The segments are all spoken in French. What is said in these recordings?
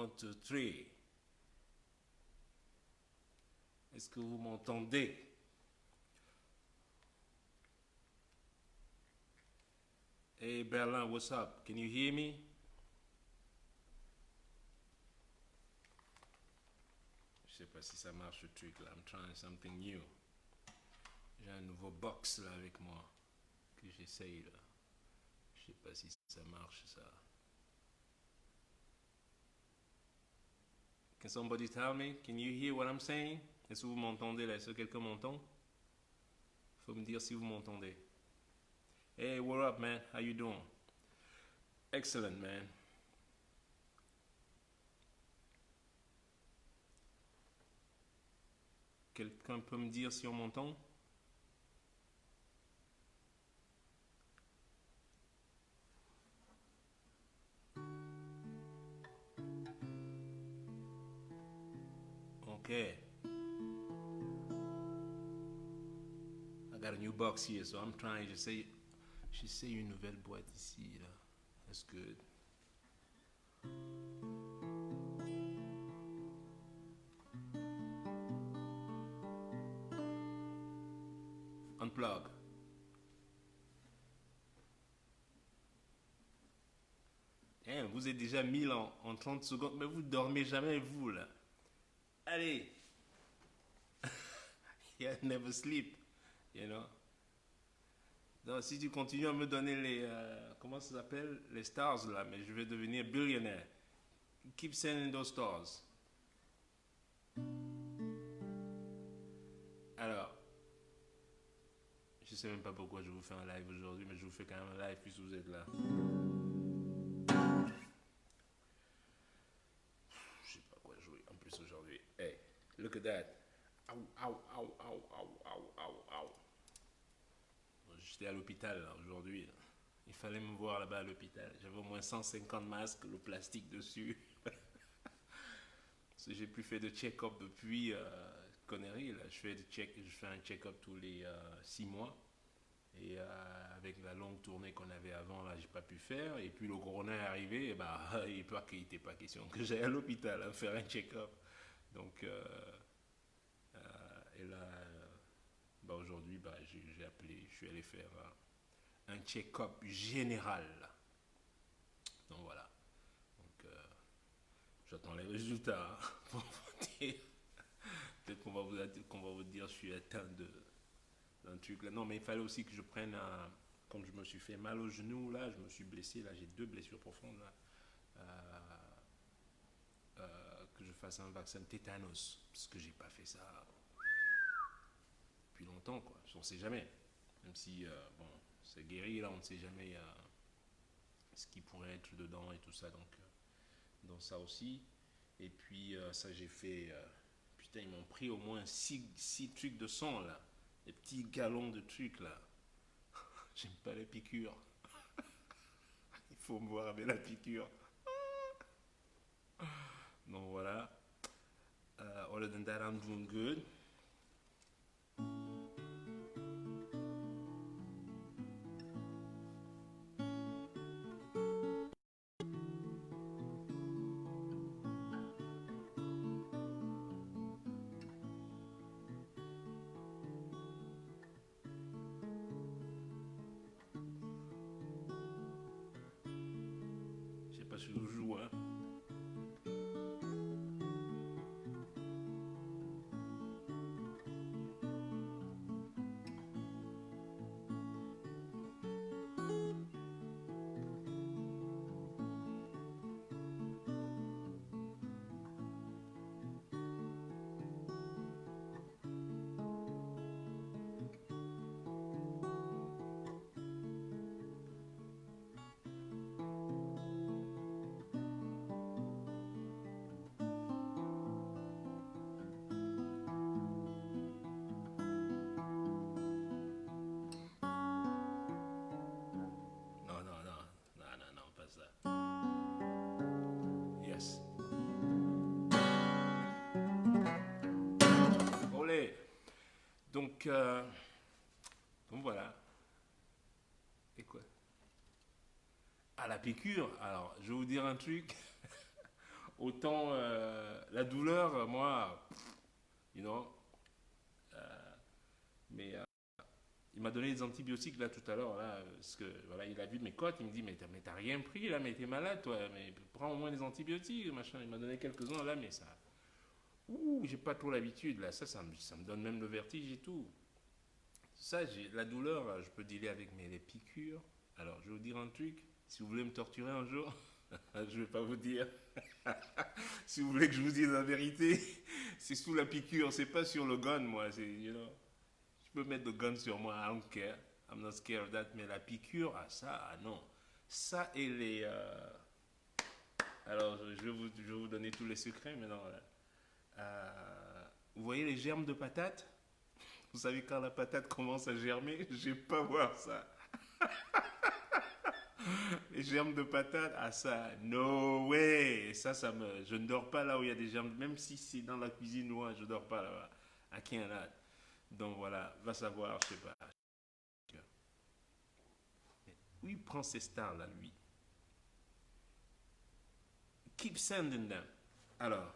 1, 2, 3. Est-ce que vous m'entendez? Hey Berlin, what's up? Can you hear me? Je sais pas si ça marche le truc là. I'm trying something new. J'ai un nouveau box là avec moi que j'essaye là. Je sais pas si ça marche ça. Can somebody tell me? Can you hear what I'm saying? Est-ce que vous m'entendez là? Est-ce que quelqu'un m'entend? Faut me dire si vous m'entendez. Hey, what up, man? How you doing? Excellent, man. Quelqu'un peut me dire si on m'entend? Okay. I got a new box here, so I'm trying. J'essaie une nouvelle boîte ici, là. That's good. Unplug. Hein, vous êtes déjà 1000 en 30 secondes, mais vous dormez jamais, vous, là. Allez. Yeah, never sleep, you know. Donc, si tu continues à me donner comment ça s'appelle? Les stars, là, mais je vais devenir billionnaire. Keep sending those stars. Alors, je sais même pas pourquoi je vous fais un live aujourd'hui, mais je vous fais quand même un live puisque vous êtes là. Je sais pas quoi jouer en plus aujourd'hui. Hey, look at that. Ow, ow, ow, ow, ow, ow, ow, ow. J'étais à l'hôpital aujourd'hui. Il fallait me voir là-bas à l'hôpital. J'avais au moins 150 masques, le plastique dessus. Parce que j'ai plus fait de check-up depuis conneries. Là. Je fais un check-up tous les 6 mois. Et avec la longue tournée qu'on avait avant, là, j'ai pas pu faire. Et puis le corona est arrivé, et bah, il n'était pas question que j'aille à l'hôpital hein, faire un check-up. Donc, et là, bah, aujourd'hui, bah, j'ai appelé, je suis allé faire un check-up général. Donc voilà. Donc, j'attends les résultats hein, pour vous dire. Peut-être qu'on va vous dire je suis atteint d'un truc là. Non, mais il fallait aussi que je prenne un. Comme je me suis fait mal au genou, là, je me suis blessé, là, j'ai 2 blessures profondes, là. Que je fasse un vaccin tétanos, parce que j'ai pas fait ça depuis longtemps, quoi. On sait jamais. Même si, bon, c'est guéri, là, on ne sait jamais ce qui pourrait être dedans et tout ça, donc, dans ça aussi. Et puis, ça, j'ai fait. Putain, ils m'ont pris au moins 6 trucs de sang, là. Des petits galons de trucs, là. J'aime pas les piqûres. Il faut me voir avec la piqûre. Donc voilà. Other than that, I'm doing good. Je sais pas si je joue, hein. Non, non, non. Non, non, non, pas ça. Yes. Olé. Donc, donc voilà. Et quoi? À la piqûre. Alors, je vais vous dire un truc. Autant la douleur, moi, you know, mais il m'a donné des antibiotiques là tout à l'heure, là, parce que voilà, il a vu mes côtes, il me dit, mais t'as rien pris là, mais t'es malade toi, mais prends au moins des antibiotiques, machin. Il m'a donné quelques-uns là, mais ça, ouh, j'ai pas trop l'habitude là, ça me donne même le vertige et tout. Ça, la douleur, je peux dealer avec les piqûres. Alors, je vais vous dire un truc, si vous voulez me torturer un jour, je vais pas vous dire. Si vous voulez que je vous dise la vérité, c'est sous la piqûre, c'est pas sur le gun, moi. C'est, you know, tu peux mettre le gun sur moi, I don't care. I'm not scared of that. Mais la piqûre, ah ça, ah non. Ça et les. Alors, je vais vous donner tous les secrets maintenant. Vous voyez les germes de patate? Vous savez quand la patate commence à germer? Je vais pas voir ça. Les germes de patate, ah ça, no way. Je ne dors pas là où il y a des germes, même si c'est dans la cuisine loin, je ne dors pas là-bas. I cannot. Donc voilà, va savoir, je sais pas. Où il prend ces stars là, lui? Keep sending them. Alors,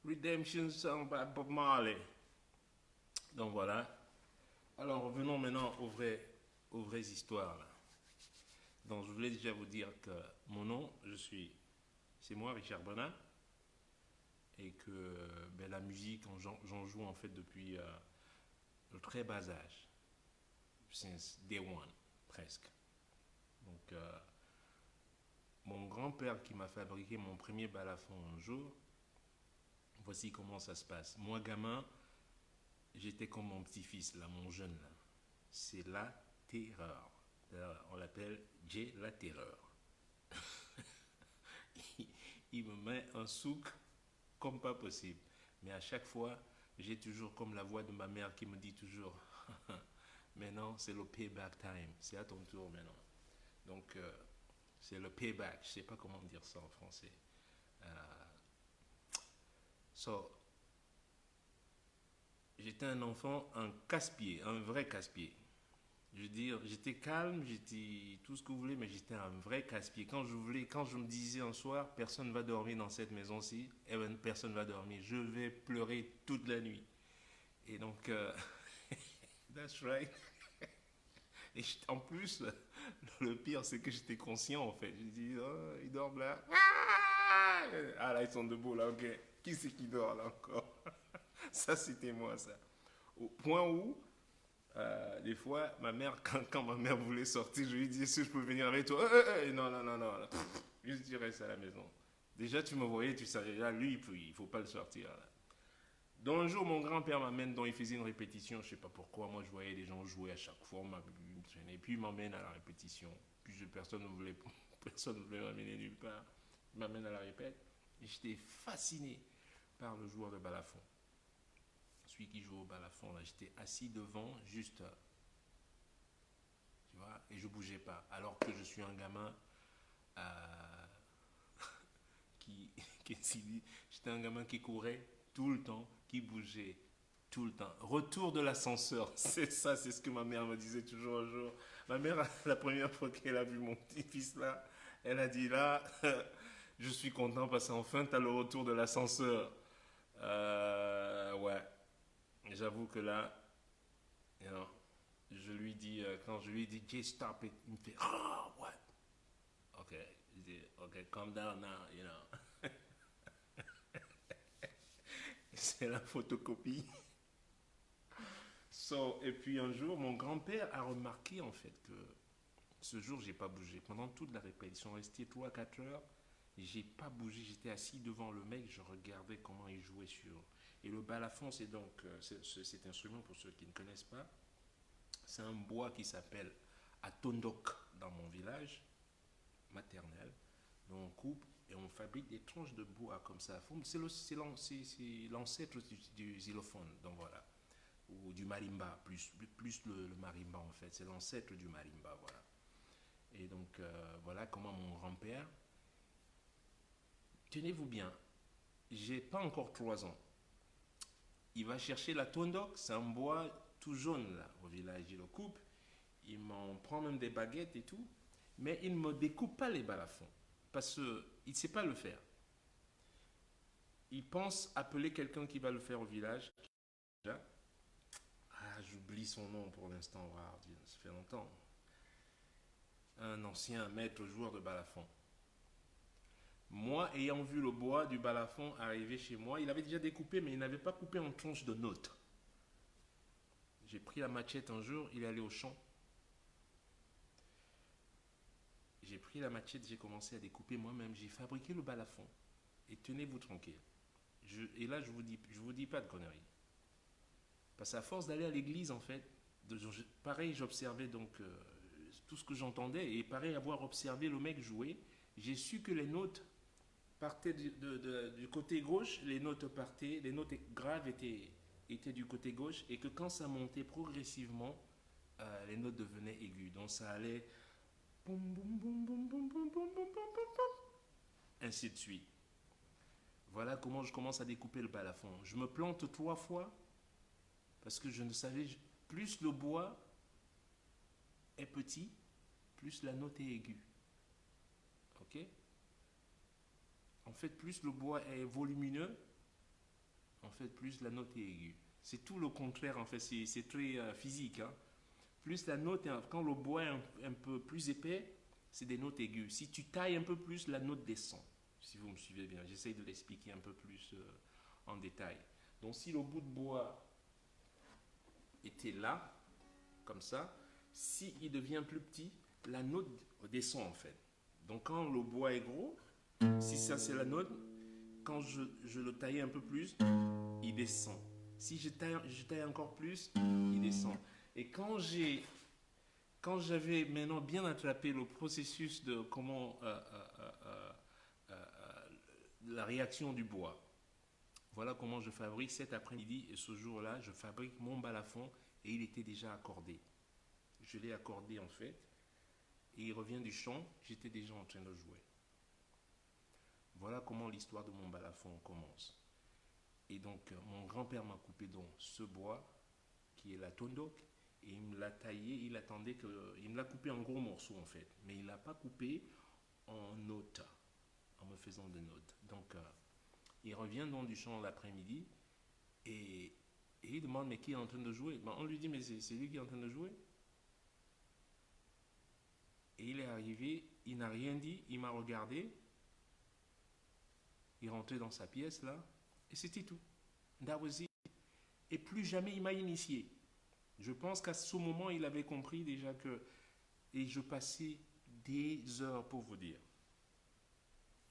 Redemption Song by Bob Marley. Donc voilà. Alors revenons maintenant aux vraies histoires là. Donc je voulais déjà vous dire que mon nom, c'est moi Richard Bonnat, et que ben, la musique, j'en joue en fait depuis le très bas âge, since day one, presque. Donc mon grand-père qui m'a fabriqué mon premier balafon un jour, voici comment ça se passe. Moi gamin, j'étais comme mon petit-fils là, mon jeune là. C'est la terreur. On l'appelle Jay la terreur. Il me met un souk comme pas possible. Mais à chaque fois, j'ai toujours comme la voix de ma mère qui me dit toujours maintenant c'est le payback time, c'est à ton tour maintenant. Donc c'est le payback, je sais pas comment dire ça en français. Euh, so, j'étais un enfant, un casse-pied, un vrai casse-pied. Je veux dire, j'étais calme, j'étais tout ce que vous voulez, mais j'étais un vrai casse-pied. Quand je me disais un soir, personne ne va dormir dans cette maison-ci, eh ben, personne ne va dormir. Je vais pleurer toute la nuit. Et donc, that's right. Et en plus, le pire, c'est que j'étais conscient en fait. Je dis, oh, ils dorment là. Ah là, ils sont debout là, ok. Qui c'est qui dort là encore? Ça, c'était moi, ça. Au point où, des fois, ma mère, quand ma mère voulait sortir, je lui disais, est-ce que je peux venir avec toi? Non, non, non, non. Juste, tu restes à la maison. Déjà, tu me voyais, tu savais, là, lui, il faut pas le sortir. Là. Donc, un jour, mon grand-père m'amène, dont il faisait une répétition, je sais pas pourquoi, moi, je voyais les gens jouer à chaque fois, et puis il m'emmène à la répétition. Puis personne ne voulait, personne ne voulait m'amener nulle part. Il m'amène à la répète. Et j'étais fasciné par le joueur de balafon. Celui qui joue au balafon, là, j'étais assis devant, juste tu vois, et je bougeais pas. Alors que je suis un gamin euh, qui, j'étais un gamin qui courait tout le temps, qui bougeait tout le temps. Retour de l'ascenseur, c'est ça, c'est ce que ma mère me disait toujours un jour. Ma mère, la première fois qu'elle a vu mon petit-fils là, elle a dit là, je suis content parce qu'enfin tu as le retour de l'ascenseur. Ouais, j'avoue que là, you know, je lui dis, quand je lui dis, Jay, stop it, il me fait, ah, what? Ok, je dis, ok, calm down now, you know. C'est la photocopie. So, et puis un jour, mon grand-père a remarqué en fait que ce jour, j'ai pas bougé. Pendant toute la répétition, resté 3 4 heures, j'ai pas bougé. J'étais assis devant le mec, je regardais comment il jouait sur. Et le balafon, c'est donc cet instrument, pour ceux qui ne connaissent pas, c'est un bois qui s'appelle atondok dans mon village maternel. Donc on coupe et on fabrique des tranches de bois comme ça. C'est l'ancêtre du xylophone, donc voilà, ou du marimba, plus le marimba en fait, c'est l'ancêtre du marimba, voilà. Et donc voilà comment mon grand-père, tenez-vous bien, j'ai pas encore 3 ans, il va chercher la tondok, c'est un bois tout jaune là, au village, il le coupe, il m'en prend même des baguettes et tout, mais il ne me découpe pas les balafons, parce qu'il ne sait pas le faire. Il pense appeler quelqu'un qui va le faire au village. Ah, j'oublie son nom pour l'instant, wow, ça fait longtemps. Un ancien maître joueur de balafon. Moi, ayant vu le bois du balafon arriver chez moi, il avait déjà découpé, mais il n'avait pas coupé en tranches de notes. J'ai pris la machette un jour, il est allé au champ. J'ai pris la machette, j'ai commencé à découper moi-même. J'ai fabriqué le balafon. Et tenez-vous tranquille. Et là, je vous dis pas de conneries. Parce qu'à force d'aller à l'église, en fait, pareil, j'observais donc tout ce que j'entendais. Et pareil, avoir observé le mec jouer, j'ai su que les notes partaient du côté gauche, les notes partaient, les notes graves étaient du côté gauche. Et que quand ça montait progressivement, les notes devenaient aiguës. Donc ça allait boum, boum, boum, boum, boum, boum, boum, boum, boum, boum, ainsi de suite. Voilà comment je commence à découper le balafon. Je me plante 3 fois parce que je ne savais, plus le bois est petit, plus la note est aiguë. Ok? En fait, plus le bois est volumineux, en fait, plus la note est aiguë. C'est tout le contraire, en fait, c'est très physique. Hein. Plus la note, quand le bois est un peu plus épais, c'est des notes aiguës. Si tu tailles un peu plus, la note descend. Si vous me suivez bien, j'essaye de l'expliquer un peu plus en détail. Donc, si le bout de bois était là, comme ça, s'il devient plus petit, la note descend en fait. Donc, quand le bois est gros, si ça c'est la note, quand je le taille un peu plus, il descend. Si je taille encore plus, il descend. Et quand j'avais maintenant bien attrapé le processus de comment la réaction du bois, voilà comment je fabrique cet après-midi et ce jour-là, je fabrique mon balafon et il était déjà accordé. Je l'ai accordé en fait et il revient du champ, j'étais déjà en train de jouer. Voilà comment l'histoire de mon balafon commence. Et donc mon grand-père m'a coupé donc ce bois qui est la tondok et il me l'a taillé, il attendait que il me l'a coupé en gros morceaux en fait, mais il l'a pas coupé en notes, en me faisant des notes. Donc il revient donc du champ l'après-midi et, il demande mais qui est en train de jouer. Ben, on lui dit mais c'est lui qui est en train de jouer. Et il est arrivé, il n'a rien dit, il m'a regardé, il est rentré dans sa pièce là et c'était tout. That was it. Et plus jamais il m'a initié. Je pense qu'à ce moment il avait compris déjà que, et je passais des heures pour vous dire.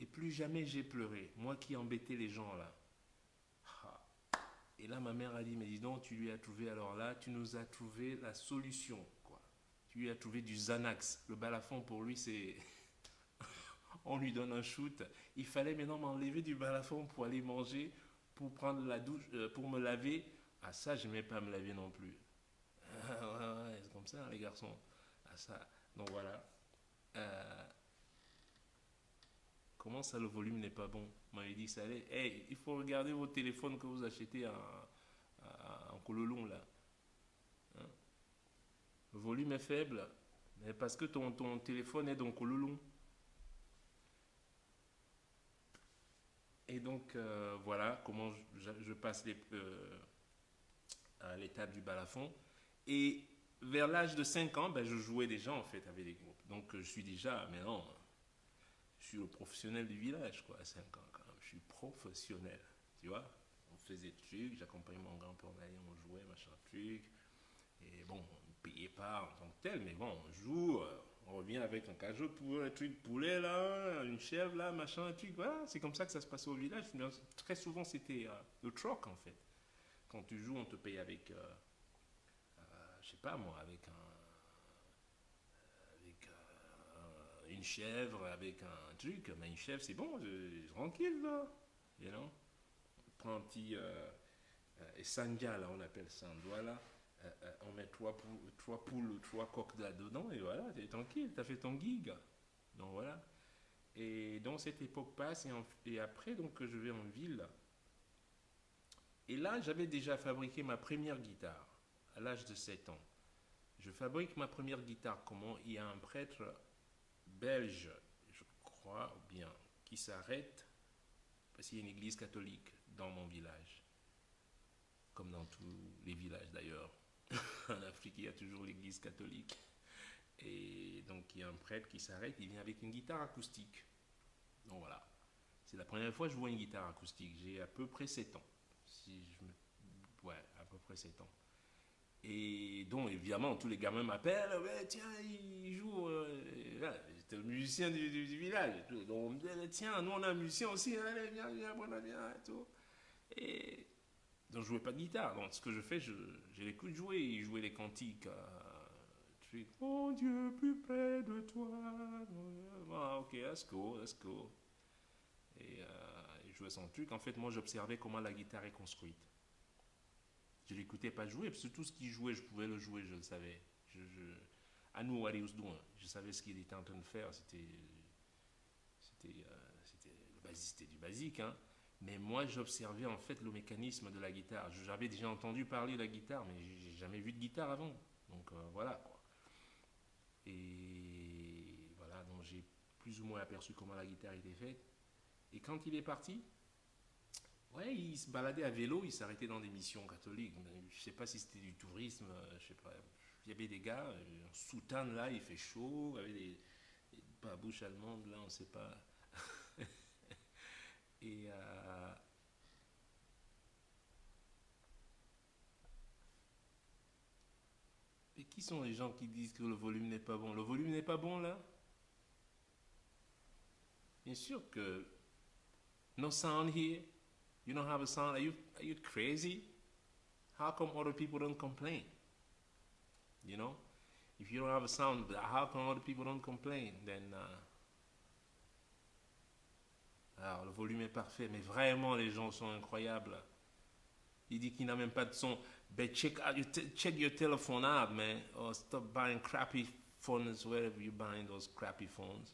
Et plus jamais j'ai pleuré, moi qui embêtais les gens là. Ah. Et là, ma mère a dit, mais dis donc, tu lui as trouvé, alors là, tu nous as trouvé la solution, quoi. Tu lui as trouvé du Xanax. Le balafon, pour lui, c'est... On lui donne un shoot. Il fallait maintenant m'enlever du balafon pour aller manger, pour prendre la douche, pour me laver. Ah, ça, je n'aimais pas me laver non plus. Ah, ouais, ouais, c'est comme ça, les garçons. ça. Donc voilà. Euh, comment ça, le volume n'est pas bon? On m'avait dit que ça allait. Hey, il faut regarder vos téléphones que vous achetez en Cololon, là. Hein. Le volume est faible, mais parce que ton téléphone est dans Cololon. Et donc, voilà comment je passe à l'étape du balafon. Et vers l'âge de 5 ans, ben, je jouais déjà en fait avec des groupes. Donc, je suis déjà, maintenant, je suis le professionnel du village, quoi, à 5 ans quand même. Je suis professionnel, tu vois. On faisait des trucs, j'accompagnais mon grand-père, on allait, on jouait, machin truc. Et bon, on ne payait pas en tant que tel, mais bon, on joue, on revient avec un cajot pour un truc de poulet là, une chèvre là, machin, un truc. Voilà, c'est comme ça que ça se passait au village. Mais très souvent, c'était le troc en fait. Quand tu joues, on te paye avec, je sais pas moi, avec une chèvre, avec un truc. Mais une chèvre, c'est bon, tranquille là. You know? On prend un petit et sandia là, on appelle ça, voilà. On met trois poules ou trois coques là-dedans et voilà, t'es tranquille, t'as fait ton gig. Donc voilà. Et donc cette époque passe et après donc je vais en ville. Et là j'avais déjà fabriqué ma première guitare à l'âge de 7 ans. Je fabrique ma première guitare. Comment? Il y a un prêtre belge, je crois bien, qui s'arrête parce qu'il y a une église catholique dans mon village, comme dans tous les villages d'ailleurs. En Afrique, il y a toujours l'église catholique. Et donc, il y a un prêtre qui s'arrête, il vient avec une guitare acoustique. Donc voilà. C'est la première fois que je vois une guitare acoustique. J'ai à peu près 7 ans. Si je me... Ouais, à peu près 7 ans. Et donc, évidemment, tous les gamins m'appellent. Ouais, tiens, il joue. J'étais le musicien du village. Et tout. Donc, on me dit, tiens, nous, on a un musicien aussi. Allez, viens, viens, bon, viens, et tout. Et donc, je jouais pas de guitare. Donc, ce que je fais, j'ai l'écoute jouer. Il jouait les cantiques. Mon Dieu, plus près de toi. Ah, ok, let's go, let's go. Et il jouait son truc. En fait, moi, j'observais comment la guitare est construite. Je l'écoutais pas jouer, parce que tout ce qu'il jouait, je pouvais le jouer, je le savais. I knew what he was doing. Je savais ce qu'il était en train de faire. C'était du basique, hein. Mais moi, j'observais en fait le mécanisme de la guitare. J'avais déjà entendu parler de la guitare, mais j'ai jamais vu de guitare avant. Donc voilà, quoi. Et voilà, donc j'ai plus ou moins aperçu comment la guitare était faite. Et quand il est parti, ouais, il se baladait à vélo, il s'arrêtait dans des missions catholiques. Je sais pas si c'était du tourisme, je sais pas. Il y avait des gars en soutane là, il fait chaud, avec des babouches allemandes là, on sait pas. Et et qui sont les gens qui disent que le volume n'est pas bon? Le volume n'est pas bon là? Bien sûr que no sound here. You don't have a sound. Are you crazy? How come other people don't complain? You know, if you don't have a sound, how come other people don't complain? Then, alors le volume est parfait, mais vraiment les gens sont incroyables. Il dit qu'il n'a même pas de son. Ben check your telephone out, man, or stop buying crappy phones wherever you buying those crappy phones.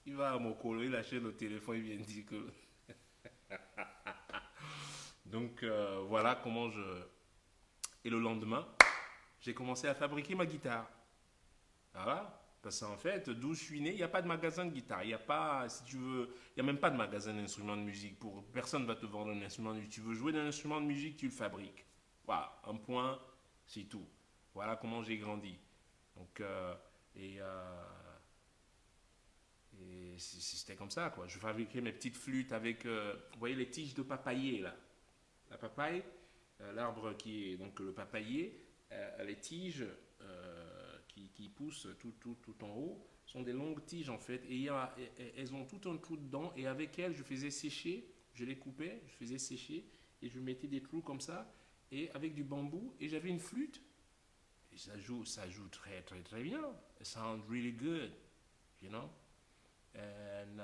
Il va à Mokolo, il achète le téléphone, il vient dire que. Donc voilà comment je. Et le lendemain, j'ai commencé à fabriquer ma guitare. Voilà. Parce qu'en fait, d'où je suis né, il n'y a pas de magasin de guitare. Il n'y a pas, si tu veux, il n'y a même pas de magasin d'instruments de musique. Personne ne va te vendre un instrument de musique. Tu veux jouer d'un instrument de musique, tu le fabriques. Voilà, un point, c'est tout. Voilà comment j'ai grandi. Donc, et, euh, et c'était comme ça, quoi. Je fabriquais mes petites flûtes avec, vous voyez les tiges de papayer, là. La papaye, l'arbre qui est donc le papayer, les tiges qui poussent tout en haut sont des longues tiges en fait et elles ont tout un trou dedans et avec elles je faisais sécher, je les coupais, je faisais sécher et je mettais des trous comme ça et avec du bambou et j'avais une flûte et ça joue très très très bien. It sounds really good, you know. And,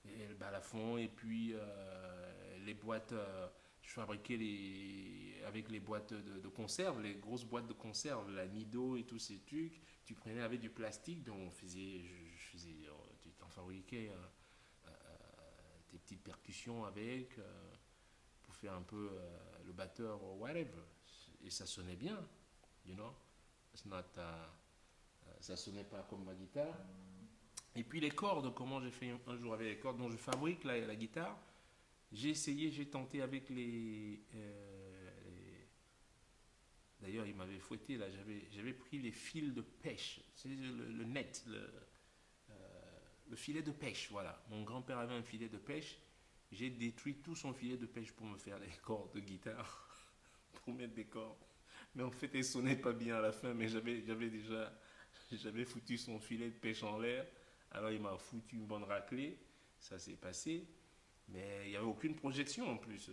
et le balafon et puis les boîtes. Je fabriquais avec les boîtes de conserve, les grosses boîtes de conserve, la Nido et tous ces trucs. Tu prenais avec du plastique, donc on faisait, je faisais, tu t'en fabriquais tes petites percussions avec pour faire un peu le batteur ou whatever. Et ça sonnait bien, you know. It's not, ça sonnait pas comme ma guitare. Et puis les cordes, comment j'ai fait un jour avec les cordes dont je fabrique la guitare. J'ai essayé, j'ai tenté avec D'ailleurs, il m'avait fouetté là. J'avais pris les fils de pêche, c'est le net, le filet de pêche. Voilà. Mon grand-père avait un filet de pêche. J'ai détruit tout son filet de pêche pour me faire des cordes de guitare, pour mettre des cordes. Mais en fait, elles sonnaient pas bien à la fin. Mais j'avais foutu son filet de pêche en l'air. Alors il m'a foutu une bonne raclée. Ça s'est passé. Mais il n'y avait aucune projection en plus.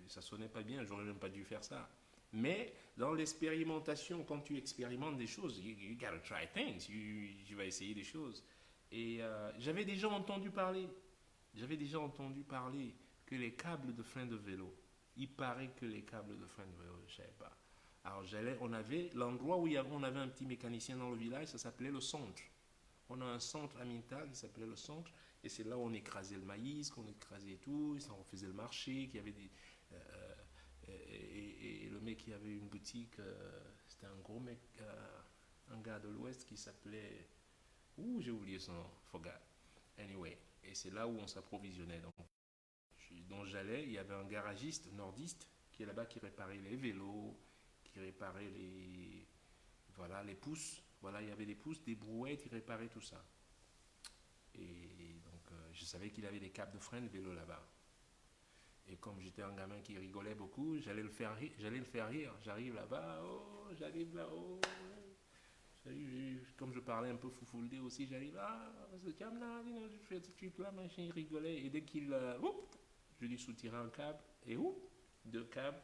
Ça sonnait pas bien, j'aurais même pas dû faire ça. Mais dans l'expérimentation, quand tu expérimentes des choses, you gotta try things. Tu vas essayer des choses. Et j'avais déjà entendu parler que les câbles de frein de vélo, il paraît que les câbles de frein de vélo, je ne savais pas. Alors on avait l'endroit où on avait un petit mécanicien dans le village, ça s'appelait le centre. On a un centre à Mintal qui s'appelait le centre, et c'est là où on écrasait le maïs, qu'on écrasait tout, on faisait le marché, qu'il y avait des... et le mec qui avait une boutique, c'était un gros mec, un gars de l'Ouest qui s'appelait... Ouh, j'ai oublié son nom, forgot. Anyway, et c'est là où on s'approvisionnait. Donc j'allais, il y avait un garagiste nordiste qui est là-bas qui réparait les vélos, qui réparait voilà, les pousses. Voilà, il y avait des pousses, des brouettes, il réparait tout ça. Et donc, je savais qu'il avait des câbles de frein de vélo là-bas. Et comme j'étais un gamin qui rigolait beaucoup, j'allais le faire rire. J'arrive là-bas, oh, j'arrive là-haut. Comme je parlais un peu foufoulé aussi, j'arrive, ah, ce câble-là, je fais ce truc-là, machin, il rigolait. Et dès qu'il, je lui soutirais un câble, et deux câbles.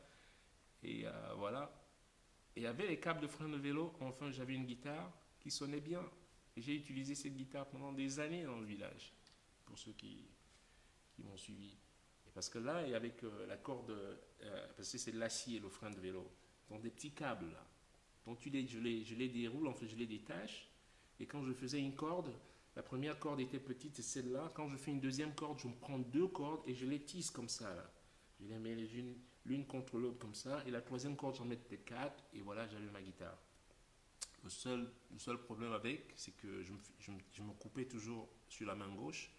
Et voilà. Et avec les câbles de frein de vélo, enfin, j'avais une guitare qui sonnait bien. Et j'ai utilisé cette guitare pendant des années dans le village, pour ceux qui m'ont suivi. Et parce que là, et avec la corde, parce que c'est de l'acier, le frein de vélo, donc des petits câbles là. Donc je les déroule, en fait, je les détache. Et quand je faisais une corde, la première corde était petite, c'est celle-là. Quand je fais une deuxième corde, je me prends deux cordes et je les tisse comme ça. Là. Je les mets l'une contre l'autre comme ça. Et la troisième corde, j'en mets peut-être quatre. Et voilà, j'avais ma guitare. Le seul problème avec, c'est que je me coupais toujours sur la main gauche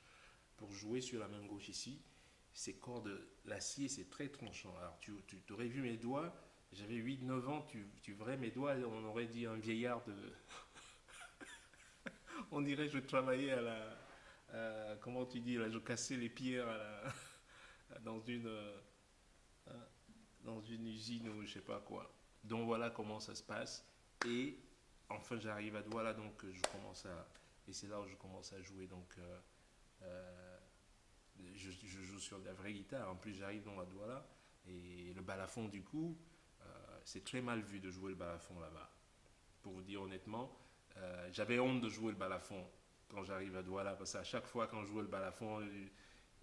pour jouer sur la main gauche ici. Ces cordes, l'acier, c'est très tranchant. Alors, tu aurais vu mes doigts, j'avais 8 9 ans, tu verrais mes doigts, on aurait dit un vieillard de. On dirait que je travaillais à la. Comment tu dis là, je cassais les pierres dans une. Dans une usine ou je sais pas quoi. Donc voilà comment ça se passe. Et enfin, j'arrive à Douala, donc je commence à. Et c'est là où je commence à jouer. Donc. Je joue sur de la vraie guitare. En plus, j'arrive dans la Douala. Et le balafon, du coup, c'est très mal vu de jouer le balafon là-bas. Pour vous dire honnêtement, j'avais honte de jouer le balafon quand j'arrive à Douala. Parce qu'à chaque fois, quand je jouais le balafon,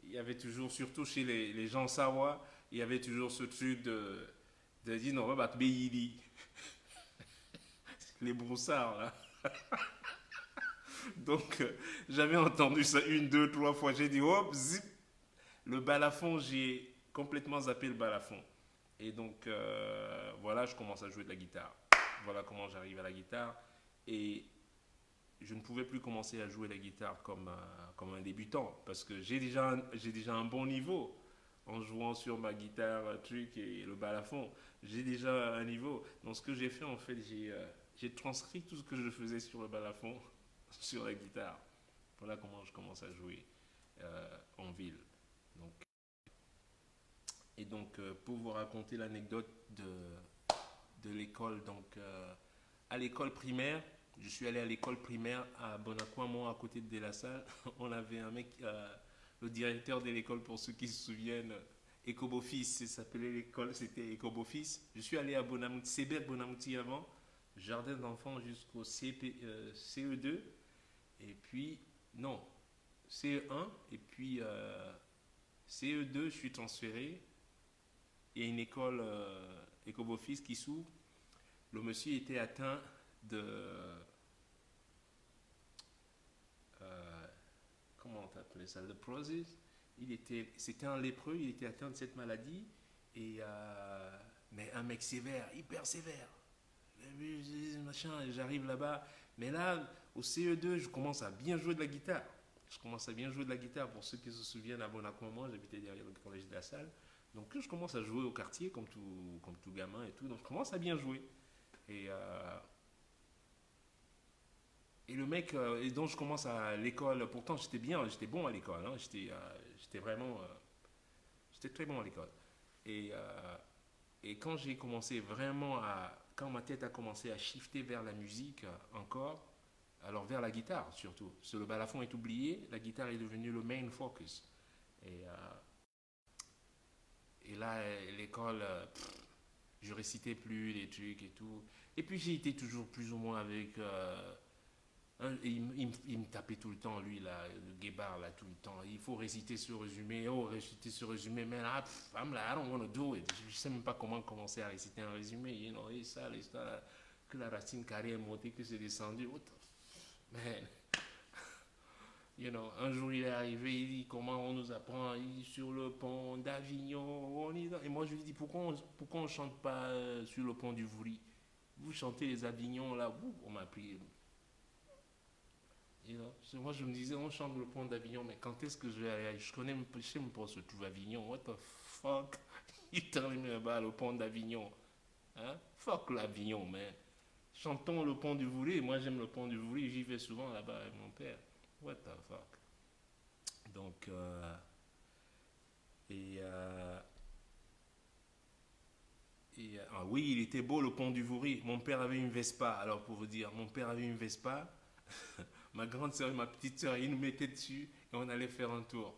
il y avait toujours, surtout chez les gens Sawa, il y avait toujours ce truc de dire non, on va battre Beili. Les broussards, là. Donc, j'avais entendu ça une, deux, trois fois. J'ai dit, hop, zip, le balafon, j'ai complètement zappé le balafon. Et donc, voilà, je commence à jouer de la guitare. Voilà comment j'arrive à la guitare. Et je ne pouvais plus commencer à jouer la guitare comme un débutant. Parce que j'ai déjà un bon niveau en jouant sur ma guitare truc et le balafon. J'ai déjà un niveau. Donc, ce que j'ai fait, en fait, j'ai transcrit tout ce que je faisais sur le balafon sur la guitare. Voilà comment je commence à jouer en ville. Donc, et donc, pour vous raconter l'anecdote de l'école, donc à l'école primaire, je suis allé à l'école primaire à Bonaquamon, à côté de La Salle. On avait un mec, le directeur de l'école, pour ceux qui se souviennent, Ecobofis, ça s'appelait l'école, c'était Ecobofis. Je suis allé à Bonamouti, Sébec Bonamouti avant, jardin d'enfants jusqu'au CE2, et puis, non, CE1, et puis CE2, je suis transféré. il y a une école Ecoboffice qui s'ouvre. Le monsieur était atteint de... comment on appelait ça? Leprosis. C'était un lépreux, il était atteint de cette maladie. Et, mais un mec sévère, hyper sévère. Machin, j'arrive là-bas. Mais là, au CE2, je commence à bien jouer de la guitare. Je commence à bien jouer de la guitare. Pour ceux qui se souviennent, à Bonac-Moment, j'habitais derrière le collège de la Salle. Donc je commence à jouer au quartier comme tout gamin et tout. Donc je commence à bien jouer. Et, et le mec, et donc je commence à l'école. Pourtant j'étais bien, j'étais bon à l'école. Hein, j'étais vraiment, j'étais très bon à l'école. Et, quand j'ai commencé vraiment quand ma tête a commencé à shifter vers la musique encore, alors vers la guitare surtout. Parce que le balafon est oublié, la guitare est devenue le main focus. Et, là, l'école, je récitais plus les trucs et tout. Et puis j'ai été toujours plus ou moins avec... il me tapait tout le temps, lui, là, le guébard, là, tout le temps. Il faut réciter ce résumé. Oh, réciter ce résumé. Mais là, I'm like, I don't want to do it. Je ne sais même pas comment commencer à réciter un résumé. You know, et ça, l'histoire, là, que la racine carrée est montée, que c'est descendu. What the man? You know, un jour, il est arrivé, il dit comment on nous apprend sur le pont d'Avignon. Et moi, je lui dis pourquoi on chante pas sur le pont du Vouri? Vous chantez les Avignons, là. On m'a appris. You know? Moi, je me disais, on chante le pont d'Avignon, mais quand est-ce que je vais aller? Je sais même pas où se trouve Avignon. What the fuck? Il termine là-bas, le pont d'Avignon. Hein? Fuck l'Avignon, man. Chantons le pont du Voulé. Moi, j'aime le pont du Voulé. J'y vais souvent là-bas avec mon père. What the fuck? Donc, et, oui, il était beau le pont du Vouri. Mon père avait une Vespa. Alors, pour vous dire, mon père avait une Vespa. Ma grande soeur et ma petite soeur, ils nous mettaient dessus et on allait faire un tour.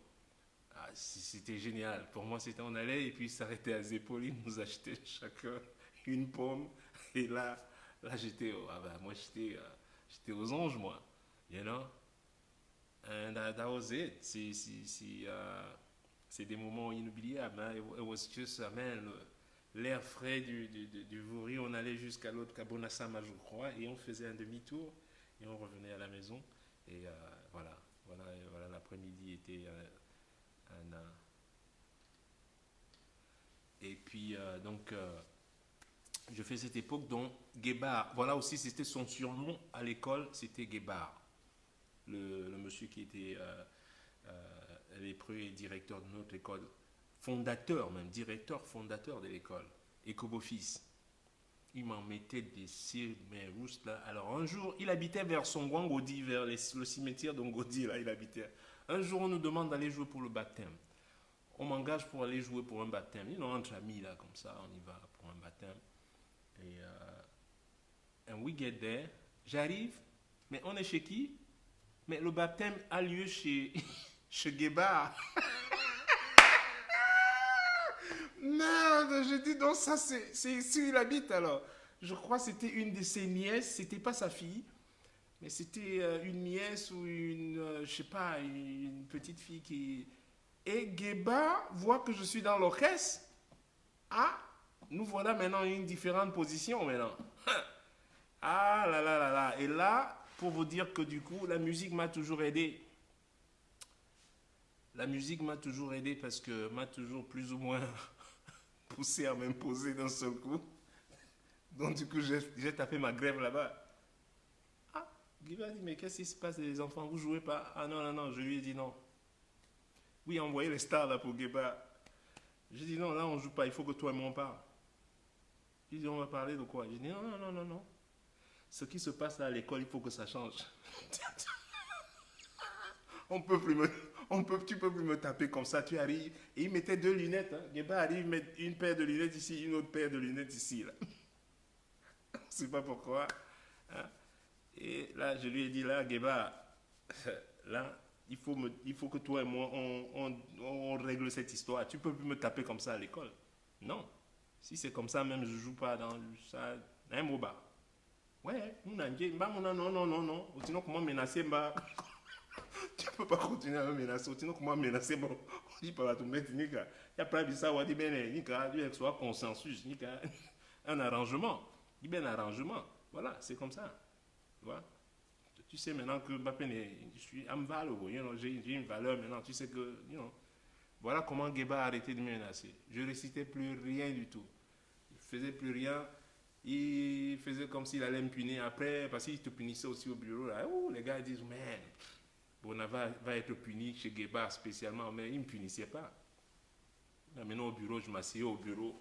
Ah, c'était génial. Pour moi, c'était on allait et puis il s'arrêtait à Zépol, il nous achetait chacun une pomme. Et là j'étais, moi j'étais aux anges, moi. You know? And that was it. C'est des moments inoubliables. Hein? It was just, man, l'air frais du Vouri. On allait jusqu'à l'autre, qu'à Bonassama, je crois, et on faisait un demi-tour et on revenait à la maison. Et voilà, l'après-midi était et puis, donc, je fais cette époque dont Guébard, voilà aussi, c'était son surnom à l'école, c'était Guébard. Le monsieur qui était lépreux et directeur de notre école, fondateur même, directeur fondateur de l'école, Ecoboffice. Il m'en mettait des cils, mais roustes là. Alors un jour, il habitait vers Songwangodi, vers le cimetière d'Ongodi, là, il habitait. Un jour, on nous demande d'aller jouer pour le baptême. On m'engage pour aller jouer pour un baptême. You know, entre amis, là, comme ça, on y va pour un baptême. Et and we get there. J'arrive, mais on est chez qui? Mais le baptême a lieu chez, chez Guébard. Merde, je dis donc ça, c'est ici où il habite alors. Je crois que c'était une de ses nièces, c'était pas sa fille, mais c'était une nièce ou une, je sais pas, une petite fille qui... Et Guéba voit que je suis dans l'orchestre. Ah, nous voilà maintenant une différente position maintenant. Ah là là là là. Et là, pour vous dire que du coup, la musique m'a toujours aidé. La musique m'a toujours aidé parce que m'a toujours plus ou moins poussé à m'imposer d'un seul coup. Donc du coup, j'ai tapé ma grève là-bas. Ah, Guy a dit, mais qu'est-ce qui se passe les enfants, vous jouez pas? Ah non, non, non, je lui ai dit non. Oui, envoyez les stars là pour Guéba. J'ai dit non, là on joue pas, il faut que toi et moi on parle. Il dit on va parler de quoi? J'ai dit non, non, non, non, non. Ce qui se passe là à l'école, il faut que ça change. On peut plus me, tu peux plus me taper comme ça, tu arrives. Et il mettait deux lunettes. Hein. Guéba arrive, met une paire de lunettes ici, une autre paire de lunettes ici. Là. Je ne sais pas pourquoi. Hein. Et là, je lui ai dit, là, Guéba, là, il faut que toi et moi, on règle cette histoire. Tu ne peux plus me taper comme ça à l'école. Non. Si c'est comme ça, même je ne joue pas dans ça. Un MOBA. Ouais, non, non, non, non. Sinon, comment menacer, Tu ne peux pas continuer à me menacer. Sinon, comment menacer? Bon, on dit pas la tout mettre, il y a pas de ça, on dit bien, il y a soit consensus, il y a un arrangement. Il y a un arrangement. Voilà, c'est comme ça. Tu vois? Tu sais maintenant que je suis I'm valuable, j'ai une valeur maintenant. Tu sais que, voilà comment Guéba a arrêté de me menacer. Je ne récitais plus rien du tout. Je ne faisais plus rien. Il faisait comme s'il allait me punir après, parce qu'il te punissait aussi au bureau. Là. Oh, les gars disent, man, Bona va être puni chez Guéba spécialement, mais il ne me punissait pas. Là, maintenant au bureau, je m'asseyais au bureau.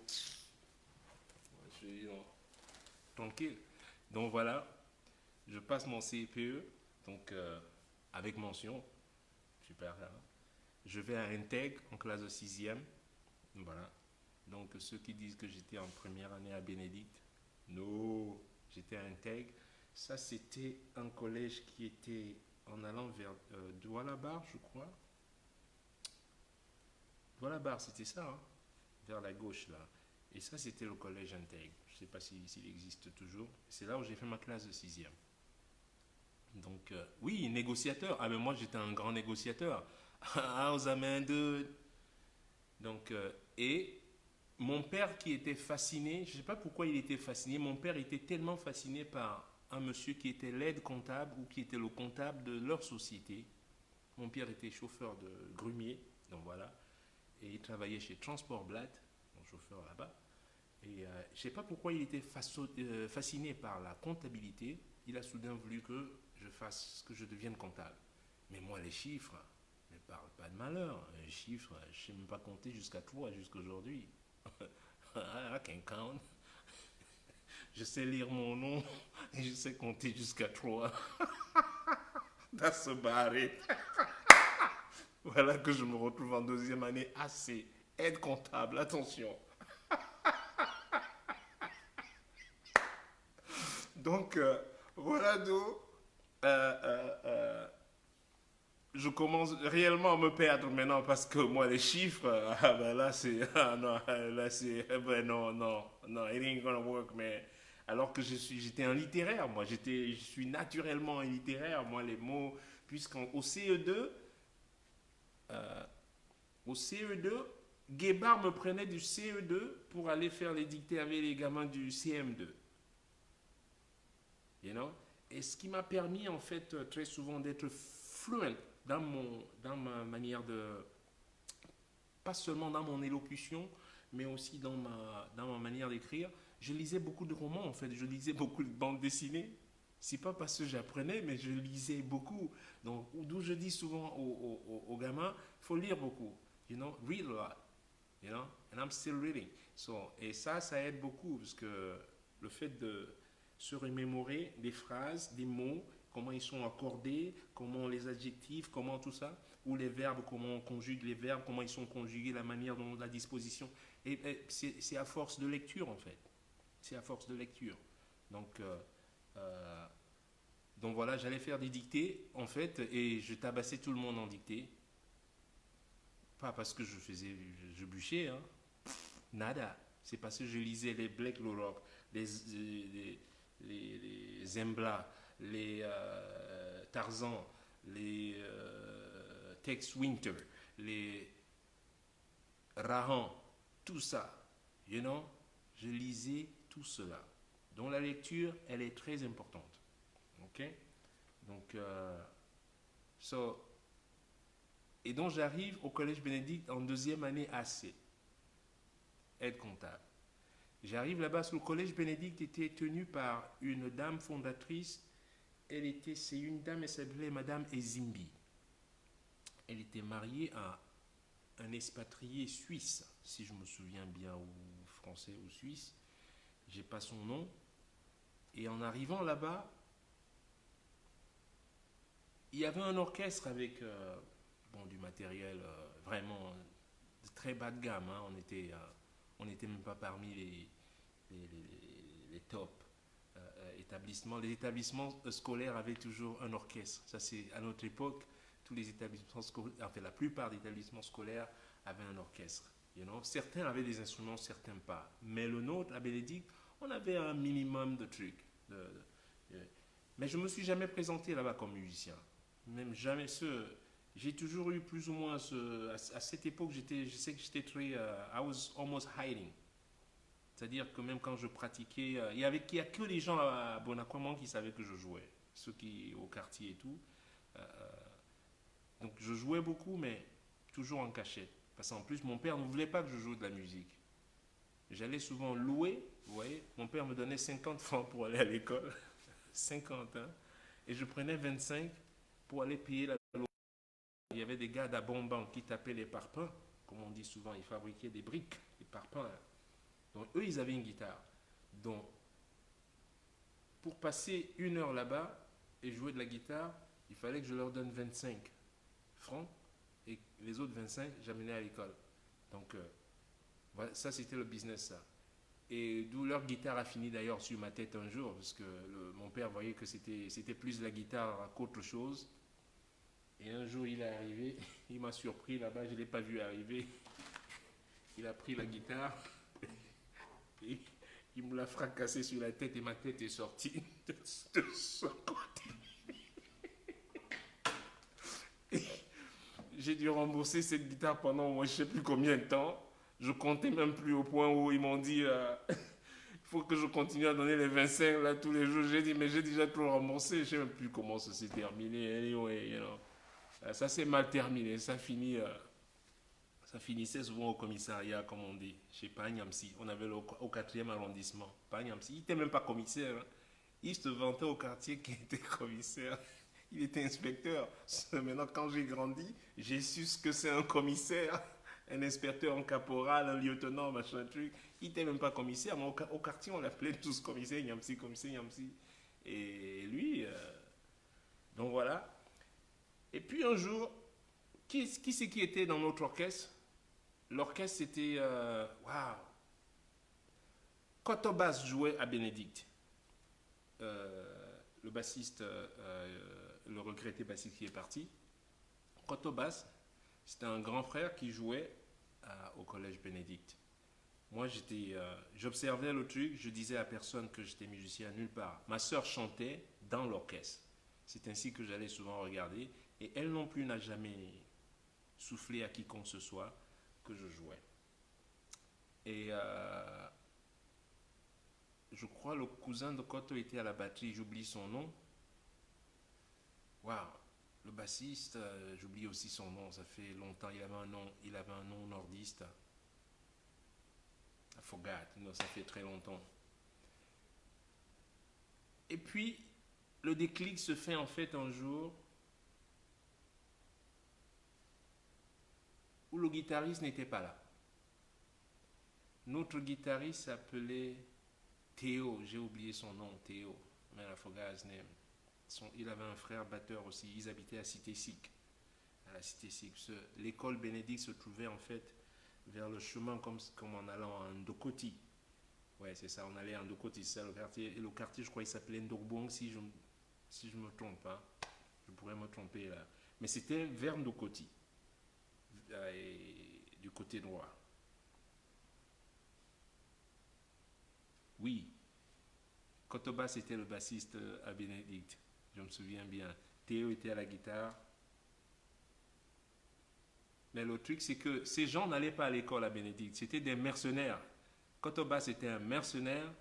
Je suis tranquille. Donc voilà, je passe mon CPE, donc avec mention, super. Hein. Je vais à Intègre en classe de 6e. Voilà. Donc ceux qui disent que j'étais en première année à Bénédicte, non, j'étais à Intègre. Ça, c'était un collège qui était en allant vers Douala-Bar, je crois. Douala-Bar, c'était ça, hein, vers la gauche là. Et ça, c'était le collège Intègre. Je ne sais pas s'il existe toujours. C'est là où j'ai fait ma classe de 6e. Donc, oui, négociateur. Ah, mais moi, j'étais un grand négociateur. Ah, aux amendes. Donc, et mon père qui était fasciné, je ne sais pas pourquoi il était fasciné, mon père était tellement fasciné par un monsieur qui était l'aide comptable ou qui était le comptable de leur société. Mon père était chauffeur de grumier, donc voilà, et il travaillait chez Transport Blatt, mon chauffeur là-bas. Et je ne sais pas pourquoi il était fasciné par la comptabilité. Il a soudain voulu que je devienne comptable. Mais moi, les chiffres, ne parle pas de malheur. Les chiffres, je ne sais même pas compter jusqu'à 3 jusqu'à aujourd'hui. I can count. Je sais lire mon nom et je sais compter jusqu'à 3. That's about it. Voilà que je me retrouve en deuxième année AC. Aide comptable, attention. Donc, voilà d'où je commence réellement à me perdre maintenant parce que moi, les chiffres, ah ben là, c'est. Ah non, là, c'est. Ben non, non, non, it ain't gonna work, mais. Alors que j'étais un littéraire, moi, je suis naturellement un littéraire, moi, les mots, puisqu'au CE2, euh, au CE2, Guébard me prenait du CE2 pour aller faire les dictées avec les gamins du CM2. You know? Et ce qui m'a permis, en fait, très souvent d'être fluent dans ma manière de. Pas seulement dans mon élocution, mais aussi dans ma manière d'écrire. Je lisais beaucoup de romans, en fait. Je lisais beaucoup de bandes dessinées. C'est pas parce que j'apprenais, mais je lisais beaucoup. Donc, d'où je dis souvent aux gamins, il faut lire beaucoup. You know, read a lot. You know, and I'm still reading. So, et ça aide beaucoup, parce que le fait de se remémorer des phrases, des mots, comment ils sont accordés, comment les adjectifs, comment tout ça, ou les verbes, comment on conjugue les verbes, comment ils sont conjugués, la manière dont la disposition. Et c'est à force de lecture, en fait. C'est à force de lecture. Donc, euh, donc voilà, j'allais faire des dictées, en fait, et je tabassais tout le monde en dictée. Pas parce que je bûchais, hein. Nada. C'est parce que je lisais les Blake Lorock, les Zembla, les Tarzan, les Tex Winter, les Rahan, tout ça. You know, je lisais tout cela. Donc la lecture, elle est très importante. Ok? Donc, so, et donc j'arrive au Collège Bénédicte en deuxième année AC, aide comptable. J'arrive là-bas, le Collège Bénédicte était tenu par une dame fondatrice. C'est une dame, elle s'appelait Madame Ezimbi. Elle était mariée à un expatrié suisse, si je me souviens bien, ou français ou suisse. J'ai pas son nom. Et en arrivant là-bas, il y avait un orchestre avec du matériel vraiment de très bas de gamme. Hein. On n'était même pas parmi les top établissements. Les établissements scolaires avaient toujours un orchestre. Ça, c'est à notre époque, tous les établissements scolaires, enfin la plupart des établissements scolaires avaient un orchestre. You know? Certains avaient des instruments, certains pas. Mais le nôtre, à Bénédicte, on avait un minimum de trucs. Mais je ne me suis jamais présenté là-bas comme musicien. Même jamais ce. J'ai toujours eu plus ou moins à cette époque, je sais que j'étais très. I was almost hiding. C'est-à-dire que même quand je pratiquais, il y a que les gens à Bonacoman qui savaient que je jouais. Ceux qui au quartier et tout. Euh, donc je jouais beaucoup, mais toujours en cachette. Parce qu'en plus, mon père ne voulait pas que je joue de la musique. J'allais souvent louer, vous voyez. Mon père me donnait 50 francs pour aller à l'école. 50, hein. Et je prenais 25 pour aller payer la location. Il y avait des gars d'Abomban qui tapaient les parpaings. Comme on dit souvent, ils fabriquaient des briques, des parpaings. Donc eux, ils avaient une guitare. Donc pour passer une heure là-bas et jouer de la guitare, il fallait que je leur donne 25 francs et les autres 25, j'amenais à l'école. Donc voilà, ça c'était le business ça. Et d'où leur guitare a fini d'ailleurs sur ma tête un jour, parce que mon père voyait que c'était plus la guitare qu'autre chose. Et un jour il est arrivé, il m'a surpris là-bas, je ne l'ai pas vu arriver. Il a pris la guitare et il me l'a fracassé sur la tête et ma tête est sortie de son côté. J'ai dû rembourser cette guitare pendant moi je ne sais plus combien de temps. Je comptais même plus au point où ils m'ont dit il faut que je continue à donner les 25 là tous les jours. J'ai dit mais j'ai déjà tout remboursé. Je ne sais même plus comment ça s'est terminé. Anyway, you know. Ça s'est mal terminé. Ça finissait souvent au commissariat, comme on dit, chez Pagnamsi. On avait au 4e arrondissement. Pagnamsi, il n'était même pas commissaire. Hein. Il se vantait au quartier qu'il était commissaire. Il était inspecteur. Maintenant, quand j'ai grandi, j'ai su ce que c'est un commissaire, un inspecteur, un caporal, un lieutenant, machin truc. Il n'était même pas commissaire, mais au quartier, on l'appelait tous commissaire, Yamsi, commissaire, Yamsi. Et lui, donc voilà. Et puis un jour, qui c'est qui était dans notre orchestre? L'orchestre, c'était. Waouh! Cotobas jouait à Bénédicte. Le bassiste, le regretté bassiste qui est parti. Cotobas, c'était un grand frère qui jouait au collège Bénédicte. Moi, j'observais le truc, je disais à personne que j'étais musicien nulle part. Ma sœur chantait dans l'orchestre. C'est ainsi que j'allais souvent regarder. Et elle non plus n'a jamais soufflé à quiconque ce soit que je jouais. Et je crois le cousin de Koto était à la batterie, j'oublie son nom. Waouh, le bassiste, j'oublie aussi son nom, ça fait longtemps, il avait un nom nordiste. I forgot, non, ça fait très longtemps. Et puis, le déclic se fait en fait un jour où le guitariste n'était pas là. Notre guitariste s'appelait Théo, j'ai oublié son nom, Théo, mais I forgot his name. Il avait un frère batteur aussi, ils habitaient à Cité-Sic. À la Cité-Sic. L'école Bénédicte se trouvait en fait vers le chemin comme en allant à Ndokoti. Ouais, c'est ça, on allait à Ndokoti, c'est ça le quartier. Et le quartier, je crois, il s'appelait Ndorbong, si je me trompe pas. Je pourrais me tromper là. Mais c'était vers Ndokoti, du côté droit. Oui, Kotoba, c'était le bassiste à Bénédicte. Je me souviens bien. Théo était à la guitare. Mais le truc, c'est que ces gens n'allaient pas à l'école à Bénédicte. C'était des mercenaires. Kotoba, c'était un mercenaire.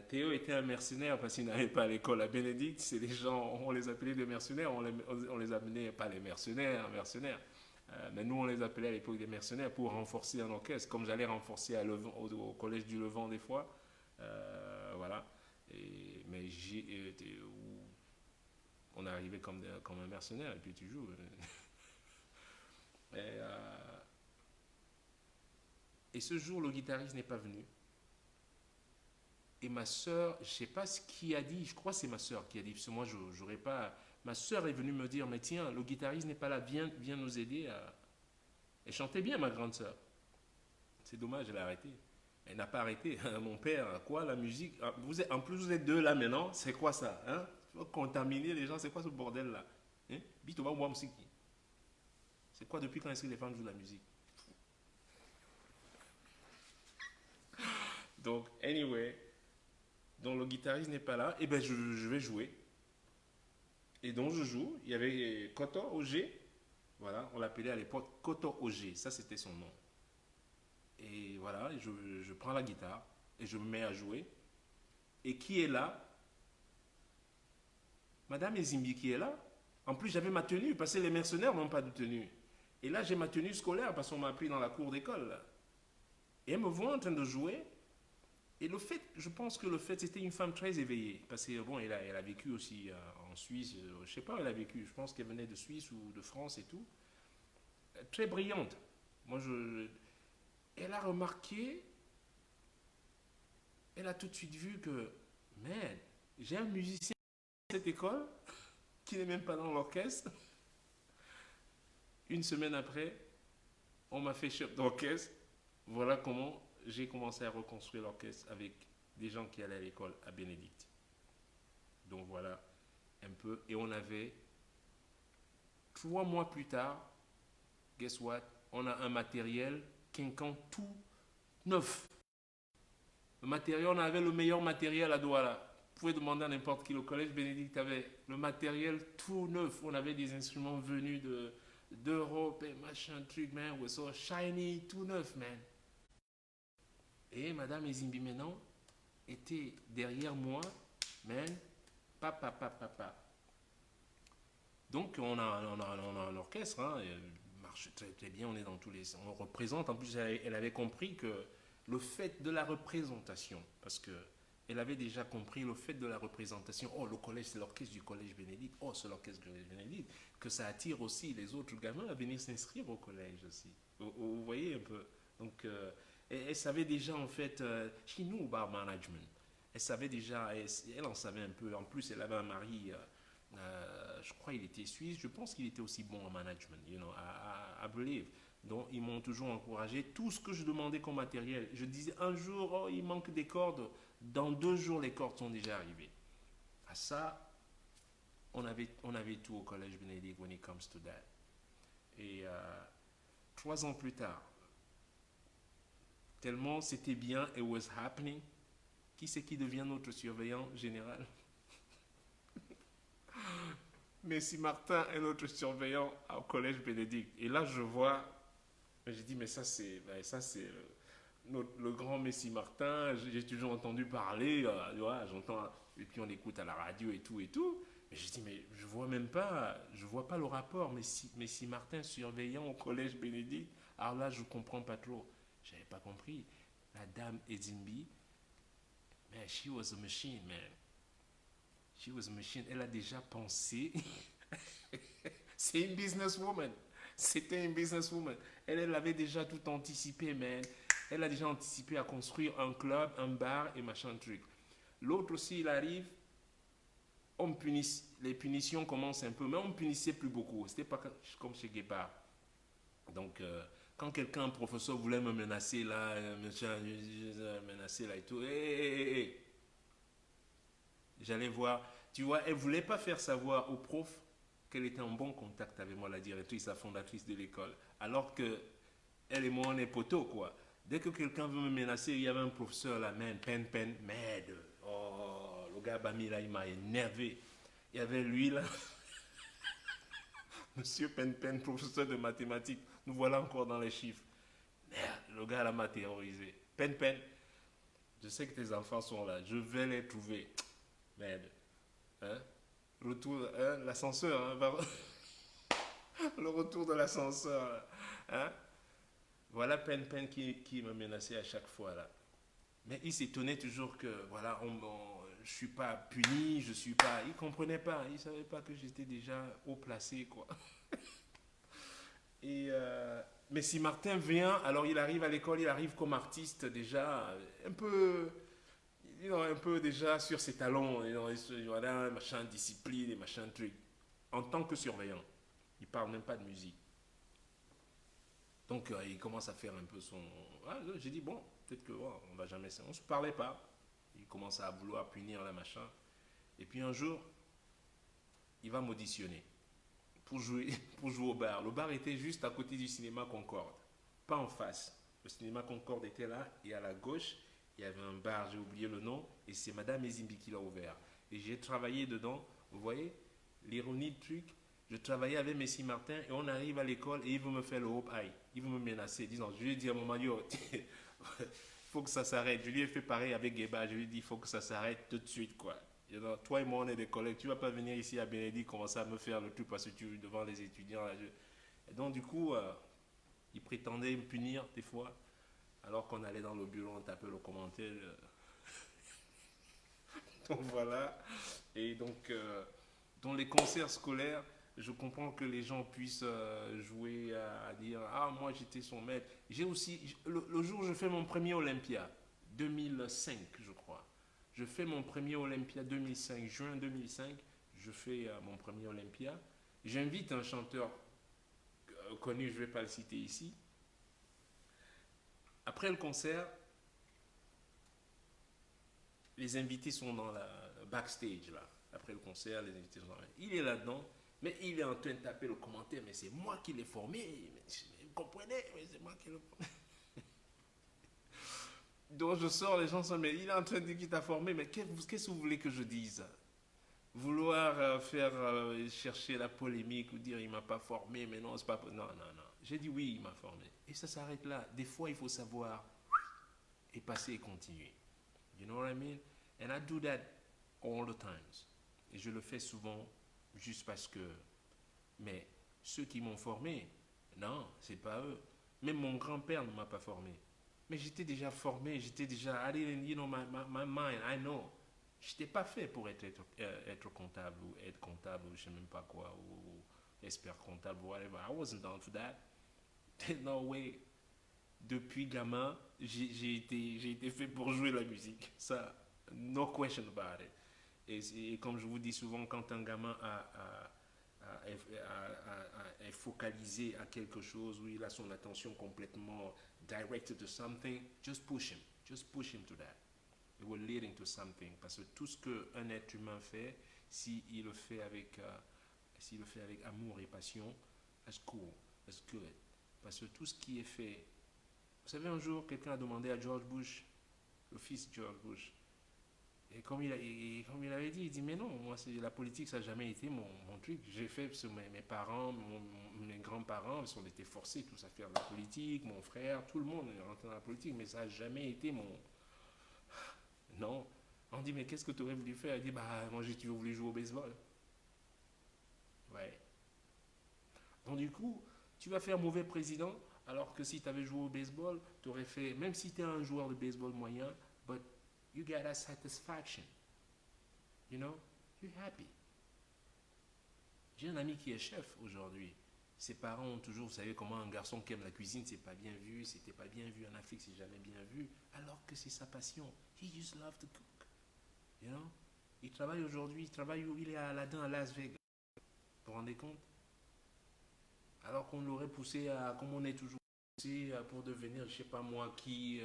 Théo était un mercenaire parce qu'il n'allait pas à l'école à Bénédicte. C'est des gens, on les appelait des mercenaires. On les amenait pas les mercenaires. Mais nous, on les appelait à l'époque des mercenaires pour renforcer un orchestre. Comme j'allais renforcer au collège du Levant des fois. Voilà. Mais on arrivait comme un mercenaire et puis tu joues. Et ce jour, le guitariste n'est pas venu. Et ma soeur, je ne sais pas ce qui a dit, je crois que c'est ma soeur qui a dit, parce que moi, je n'aurais pas. Ma soeur est venue me dire, mais tiens, le guitariste n'est pas là, viens nous aider. Elle chantait bien, ma grande soeur. C'est dommage, elle a arrêté. Elle n'a pas arrêté. Mon père, quoi, la musique en plus, vous êtes deux là maintenant, c'est quoi ça hein? Faut contaminer les gens, c'est quoi ce bordel-là hein? Bito, moi, musique. C'est quoi depuis quand est-ce que les femmes jouent de la musique? Donc, anyway, donc le guitariste n'est pas là, et ben je vais jouer. Et donc je joue. Il y avait Koto OG. Voilà, on l'appelait à l'époque Koto OG. Ça, c'était son nom. Et voilà, je prends la guitare et je me mets à jouer. Et qui est là? Madame Ezimbi qui est là. En plus, j'avais ma tenue parce que les mercenaires n'ont pas de tenue. Et là, j'ai ma tenue scolaire parce qu'on m'a pris dans la cour d'école. Et elle me voit en train de jouer. Et le fait, je pense que le fait, c'était une femme très éveillée. Parce que bon, elle a vécu aussi en Suisse. Je sais pas où elle a vécu. Je pense qu'elle venait de Suisse ou de France et tout. Très brillante. Moi, elle a remarqué, elle a tout de suite vu que, man, j'ai un musicien à cette école qui n'est même pas dans l'orchestre. Une semaine après, on m'a fait chef d'orchestre. Voilà comment j'ai commencé à reconstruire l'orchestre avec des gens qui allaient à l'école à Bénédicte. Donc voilà un peu. Et on avait 3 mois plus tard, guess what? On a un matériel quinquant tout neuf. Le matériel, on avait le meilleur matériel à Douala. Vous pouvez demander à n'importe qui. Le collège Bénédicte avait le matériel tout neuf. On avait des instruments venus d'Europe et machin truc, man. Was so shiny, tout neuf, man. Et Madame Ezimbi maintenant était derrière moi, man. Papa, papa, papa. Donc on a un orchestre, hein, marche très, très bien, on est dans tous les... On représente, en plus elle avait compris que le fait de la représentation, parce que elle avait déjà compris le fait de la représentation, oh le collège c'est l'orchestre du collège Bénédicte, oh c'est l'orchestre du collège Bénédicte, que ça attire aussi les autres gamins à venir s'inscrire au collège aussi. Vous voyez un peu. Donc elle savait déjà en fait, she knew about management. Elle savait déjà, elle en savait un peu, en plus elle avait un mari... je crois qu'il était suisse, je pense qu'il était aussi bon en management, you know, I believe. Donc ils m'ont toujours encouragé. Tout ce que je demandais comme matériel, je disais un jour, oh il manque des cordes, dans 2 jours les cordes sont déjà arrivées. À ça, on avait tout au collège Bénédicte when it comes to that. Et 3 ans plus tard, tellement c'était bien, it was happening, qui c'est qui devient notre surveillant général? Messi Martin est notre surveillant au collège Bénédicte. Et là, je vois, j'ai dit, mais ça c'est le grand Messi Martin. J'ai toujours entendu parler, j'entends, et puis on écoute à la radio et tout et tout. Mais j'ai dit, mais je vois pas le rapport. Messi Martin surveillant au collège Bénédicte. Alors là, je comprends pas trop. J'avais pas compris. La dame Ezimbi, man, she was a machine, man. She was a machine. Elle a déjà pensé. C'est une businesswoman. C'était une businesswoman. Elle avait déjà tout anticipé, man. Elle a déjà anticipé à construire un club, un bar et machin truc. L'autre aussi, il arrive, on punit, les punitions commencent un peu, mais on ne punissait plus beaucoup. C'était pas comme chez Guépard. Donc, quand quelqu'un, un professeur, voulait me menacer là, menacer là et tout, hey. J'allais voir. Tu vois, elle ne voulait pas faire savoir au prof qu'elle était en bon contact avec moi, la directrice, la fondatrice de l'école. Alors que elle et moi, on est poteaux, quoi. Dès que quelqu'un veut me menacer, il y avait un professeur là, man, pen, merde. Oh, le gars Bami là, il m'a énervé. Il y avait lui là, monsieur Pen, professeur de mathématiques. Nous voilà encore dans les chiffres. Merde, le gars là m'a terrorisé. Pen, je sais que tes enfants sont là, je vais les trouver. Merde. Hein? Retour, hein? L'ascenseur, hein? Le retour de l'ascenseur. Hein? Voilà Pen qui me menaçait à chaque fois là. Mais il s'étonnait toujours que voilà, je suis pas puni, je suis pas. Il comprenait pas, il savait pas que j'étais déjà haut placé quoi. Et mais si Martin vient, alors il arrive à l'école, il arrive comme artiste déjà un peu, un peu déjà sur ses talons, voilà, machin discipline et machin truc. En tant que surveillant, il parle même pas de musique. Donc il commence à faire un peu son. Ah, j'ai dit bon, peut-être que on va jamais. On se parlait pas. Il commence à vouloir punir la machin. Et puis un jour, il va m'auditionner pour jouer, pour jouer au bar. Le bar était juste à côté du cinéma Concorde, pas en face. Le cinéma Concorde était là et à la gauche, il y avait un bar, j'ai oublié le nom, et c'est Madame Ezimbi qui l'a ouvert. Et j'ai travaillé dedans, vous voyez. L'ironie du truc, je travaillais avec Messi Martin et on arrive à l'école et il veut me faire le hope high. Il veut me menacer, disant, je lui ai dit à mon mari, il faut que ça s'arrête. Je lui ai fait pareil avec Guéba, je lui ai dit, il faut que ça s'arrête tout de suite, quoi. Toi et moi, on est des collègues, tu vas pas venir ici à Bénédicte commencer à me faire le truc parce que tu devant les étudiants. Là, Et donc, du coup, il prétendait me punir des fois, alors qu'on allait dans le bureau, on tapait le commentaire. Donc voilà. Et donc, dans les concerts scolaires, je comprends que les gens puissent jouer à dire ah, moi j'étais son maître. J'ai aussi, le jour où je fais mon premier Olympia, 2005, je crois. Je fais mon premier Olympia 2005, juin 2005. Je fais mon premier Olympia. J'invite un chanteur connu, je ne vais pas le citer ici. Après le concert, les invités sont dans la backstage là. Après le concert, les invités sont là. Il est là-dedans, mais il est en train de taper le commentaire, mais c'est moi qui l'ai formé. Vous comprenez? Mais c'est moi qui l'ai formé. Donc je sors, les gens sont, mais il est en train de dire qu'il t'a formé, mais qu'est-ce que vous voulez que je dise? Vouloir faire chercher la polémique ou dire il m'a pas formé, mais non, c'est pas. Non, non, non. J'ai dit oui, il m'a formé. Et ça s'arrête là. Des fois, il faut savoir et passer et continuer. You know what I mean? And I do that all the times. Et je le fais souvent juste parce que. Mais ceux qui m'ont formé, non, c'est pas eux. Même mon grand-père ne m'a pas formé. Mais j'étais déjà formé, j'étais déjà. I didn't, you know, my mind, I know. J'étais pas fait pour être comptable ou être comptable ou je sais même pas quoi, ou expert comptable, whatever. I wasn't down for that. No way. Depuis gamin, j'ai été fait pour jouer la musique. Ça, no question about it. Et comme je vous dis souvent, quand un gamin est focalisé à quelque chose, où il a son attention complètement directed to something, just push him. Just push him to that. It will lead into something. Parce que tout ce qu'un être humain fait, s'il le fait s'il le fait avec amour et passion, that's cool, that's good. Parce que tout ce qui est fait. Vous savez, un jour, quelqu'un a demandé à George Bush, le fils de George Bush, et comme il avait dit, il dit, mais non, moi, la politique, ça n'a jamais été mon truc. J'ai fait, parce que mes parents, mes grands-parents, ils ont été forcés tous à faire de la politique, mon frère, tout le monde est rentré dans la politique, mais ça n'a jamais été mon. Non. On dit, mais qu'est-ce que tu aurais voulu faire? Il dit, bah, moi, j'ai toujours voulu jouer au baseball. Ouais. Donc, du coup, tu vas faire mauvais président, alors que si tu avais joué au baseball, tu aurais fait, même si tu es un joueur de baseball moyen, but you get a satisfaction. You know? You're happy. J'ai un ami qui est chef aujourd'hui. Ses parents ont toujours, vous savez comment un garçon qui aime la cuisine, c'est pas bien vu, c'était pas bien vu en Afrique, c'est jamais bien vu, alors que c'est sa passion. He just love to cook. You know? Il travaille aujourd'hui, il travaille où il est à Aladdin à Las Vegas. Vous vous rendez compte? Alors qu'on l'aurait poussé à, comme on est toujours poussé pour devenir, je sais pas moi qui,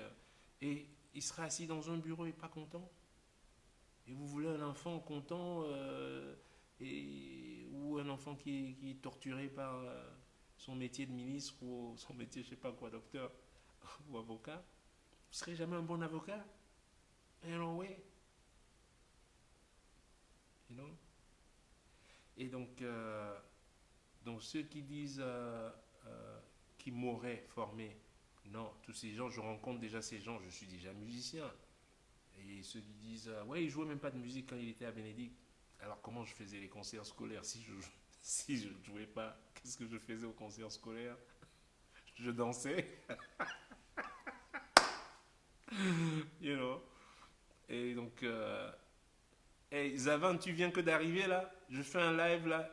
et il sera assis dans un bureau et pas content. Et vous voulez un enfant content ou un enfant qui est torturé par son métier de ministre ou son métier, je sais pas quoi, docteur ou avocat. Vous ne serez jamais un bon avocat. No way. You know? Et donc ceux qui disent qu'ils m'auraient formé, non, tous ces gens, je rencontre déjà ces gens, je suis déjà musicien. Et ceux qui disent, ouais, il jouait même pas de musique quand il était à Bénédicte. Alors comment je faisais les concerts scolaires si je ne jouais pas? Qu'est-ce que je faisais aux concerts scolaires? Je dansais, you know. Et donc, hey, Zavan, tu viens que d'arriver là? Je fais un live là.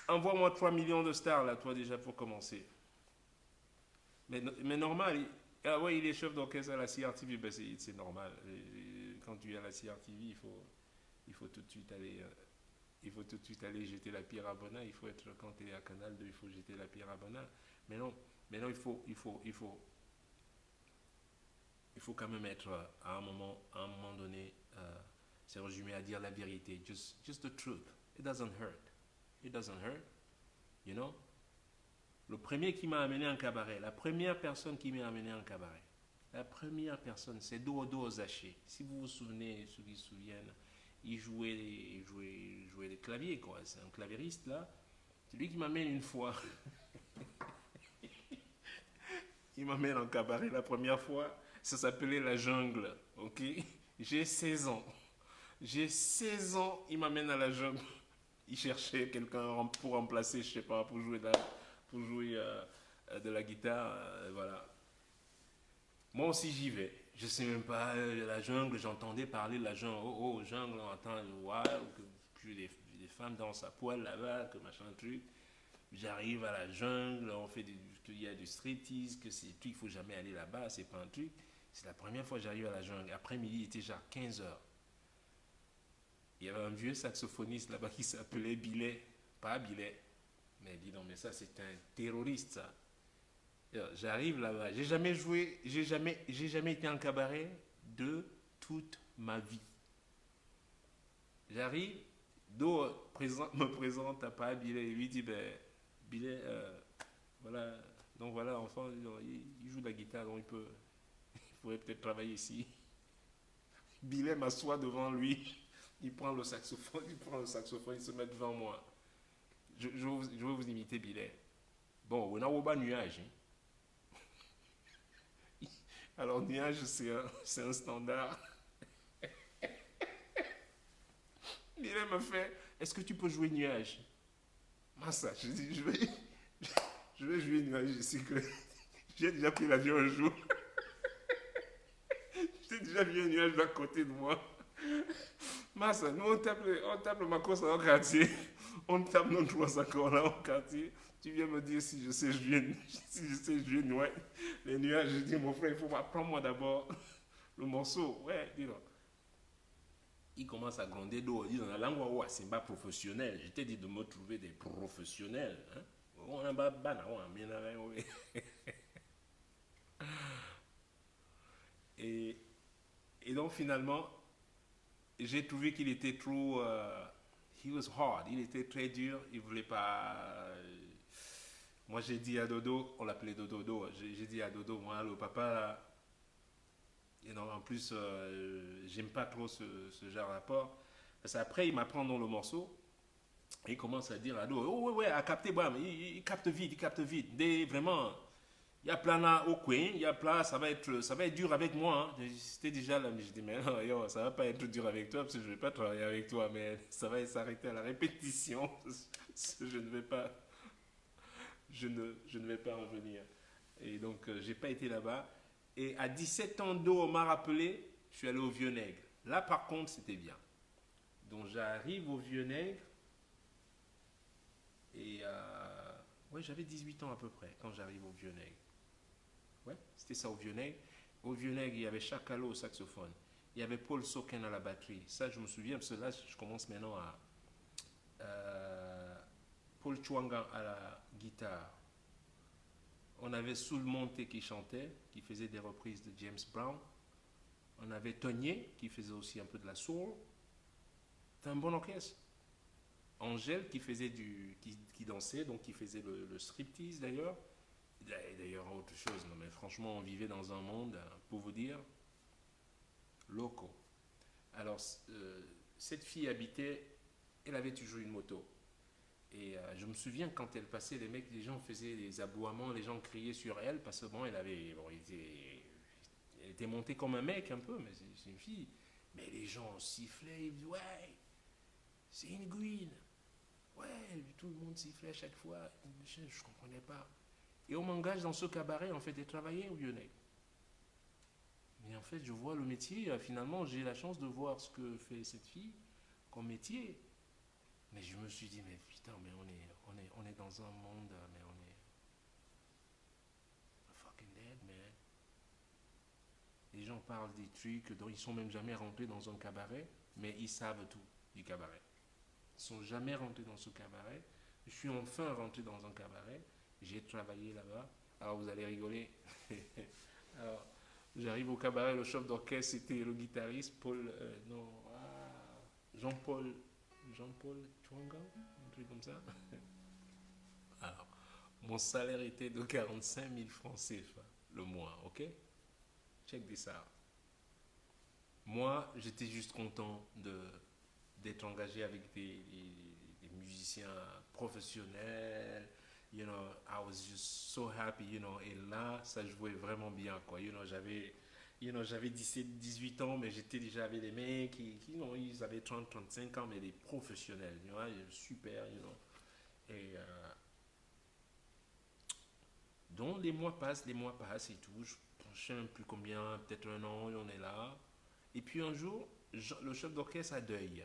Envoie-moi 3 millions de stars là, toi déjà pour commencer. Mais normal, ah ouais, il est chef d'orchestre à la CRTV, ben c'est normal. Quand tu es à la CRTV, il faut tout de suite aller, il faut tout de suite aller jeter la pierre à Bona. Il faut être, quand tu es à Canal 2, il faut jeter la pierre à Bona. Mais non, il faut quand même être à un moment donné, c'est résumé à dire la vérité. Just the truth. It doesn't hurt. It doesn't hurt. You know? Le premier qui m'a amené en cabaret, la première personne qui m'a amené en cabaret, la première personne, c'est Dodo Zaché. Si vous vous souvenez, ceux qui se souviennent, il jouait des claviers, quoi. C'est un claviériste, là. C'est lui qui m'amène une fois. Il m'amène en cabaret la première fois. Ça s'appelait La Jungle, ok? J'ai 16 ans. J'ai 16 ans, il m'amène à la jungle. Il cherchait quelqu'un pour remplacer, je sais pas, pour jouer de la guitare, voilà. Moi aussi j'y vais. Je sais même pas, la jungle, j'entendais parler de la jungle. Oh, oh, jungle, on entend le wild, que des femmes dansent à poil là-bas, que machin truc. J'arrive à la jungle, qu'il y a du striptease, que c'est tout, il faut jamais aller là-bas, c'est pas un truc. C'est la première fois que j'arrive à la jungle. Après-midi, il était genre 15 heures. Il y avait un vieux saxophoniste là-bas qui s'appelait Billet. Pas Billet. Mais dis donc, mais ça, c'est un terroriste, ça. J'arrive là-bas. J'ai jamais été en cabaret de toute ma vie. J'arrive, me présente à pas Billet. Il lui dit, ben, Billet, voilà. Donc voilà, enfant, il joue de la guitare, donc il pourrait peut-être travailler ici. Billet m'assoit devant lui. Il se met devant moi. Je vais vous imiter Billet. Bon, on a pas nuage. Hein. Alors, nuage, c'est un standard. Billet me fait, est-ce que tu peux jouer nuage? Massa, je dis, je vais jouer nuage ici. Que j'ai déjà pris l'avion un jour. J'ai déjà vu un nuage à côté de moi. Massa, nous on tape le Macos dans le quartier. On tape nos trois accords là au quartier. Tu viens me dire si je sais jouer, si je sais jouer ouais. Les nuages. Je dis, mon frère, il faut apprendre moi d'abord le morceau. Ouais, dis donc. Il commence à gronder d'eau. Il dit dans la langue, ouais, c'est pas professionnel. Je t'ai dit de me trouver des professionnels. Hein? On a pas ban, et, et donc finalement, j'ai trouvé qu'il était trop. He was hard. Il était très dur. Il voulait pas. Moi, j'ai dit à Dodo, on l'appelait Dodo. J'ai dit à Dodo, moi, le papa. Et non, en plus, j'aime pas trop ce genre de rapport. Parce qu'après, il m'apprend dans le morceau. Et il commence à dire à Dodo, oh, ouais, ouais, à capter, bam, il capte vite, il capte vite. Vraiment, il y a plein là au coin, il y a plein, ça va être dur avec moi. Hein. C'était déjà là, mais je dis, mais non, yo, ça va pas être dur avec toi parce que je vais pas travailler avec toi, mais ça va s'arrêter à la répétition. Je ne vais pas, je ne vais pas en venir. Et donc, j'ai pas été là-bas. Et à 17 ans d'eau, on m'a rappelé, je suis allé au Vieux Nègre. Là, par contre, c'était bien. Donc, j'arrive au Vieux Nègre et ouais, j'avais 18 ans à peu près quand j'arrive au Vieux Nègre. Ouais, c'était ça au Vieux Nègre. Au Vieux Nègre, il y avait Chakalo au saxophone. Il y avait Paul Soken à la batterie. Ça, je me souviens, parce que là, je commence maintenant à. Paul Chouanga à la guitare. On avait Soul Monte qui chantait, qui faisait des reprises de James Brown. On avait Tonier qui faisait aussi un peu de la soul. C'était un bon orchestre. Angèle qui faisait qui dansait, donc qui faisait le striptease d'ailleurs. D'ailleurs, autre chose, non, mais franchement, on vivait dans un monde, pour vous dire, loco. Alors, cette fille habitait, elle avait toujours une moto. Et je me souviens quand elle passait, les gens faisaient des aboiements, les gens criaient sur elle parce que bon, elle était montée comme un mec un peu, mais c'est une fille. Mais les gens sifflaient, ils disaient ouais, c'est une green. Ouais, tout le monde sifflait à chaque fois. Je ne comprenais pas. Et on m'engage dans ce cabaret en fait de travailler au Lyonnais. Mais en fait, je vois le métier. Finalement, j'ai la chance de voir ce que fait cette fille comme métier. Mais je me suis dit, mais putain, mais on est dans un monde, mais on est fucking dead, man. Les gens parlent des trucs dont ils sont même jamais rentrés dans un cabaret, mais ils savent tout du cabaret. Ils sont jamais rentrés dans ce cabaret. Je suis enfin rentré dans un cabaret. J'ai travaillé là-bas. Alors vous allez rigoler. Alors, j'arrive au cabaret, le chef d'orchestre c'était le guitariste Paul, non, Jean-Paul, Jean-Paul Chouanga, un truc comme ça. Alors, mon salaire était de 45 000 francs CFA le mois, ok? Check this out. Moi, j'étais juste content de d'être engagé avec des musiciens professionnels. You know, I was just so happy, you know, et là, ça jouait vraiment bien, quoi. J'avais 17, 18 ans, mais j'étais déjà avec des mecs qui non, ils avaient 30, 35 ans, mais des professionnels, you know, super, you know. Et donc, les mois passent et tout. Je ne sais même plus combien, peut-être un an, et on est là. Et puis un jour, le chef d'orchestre a deuil.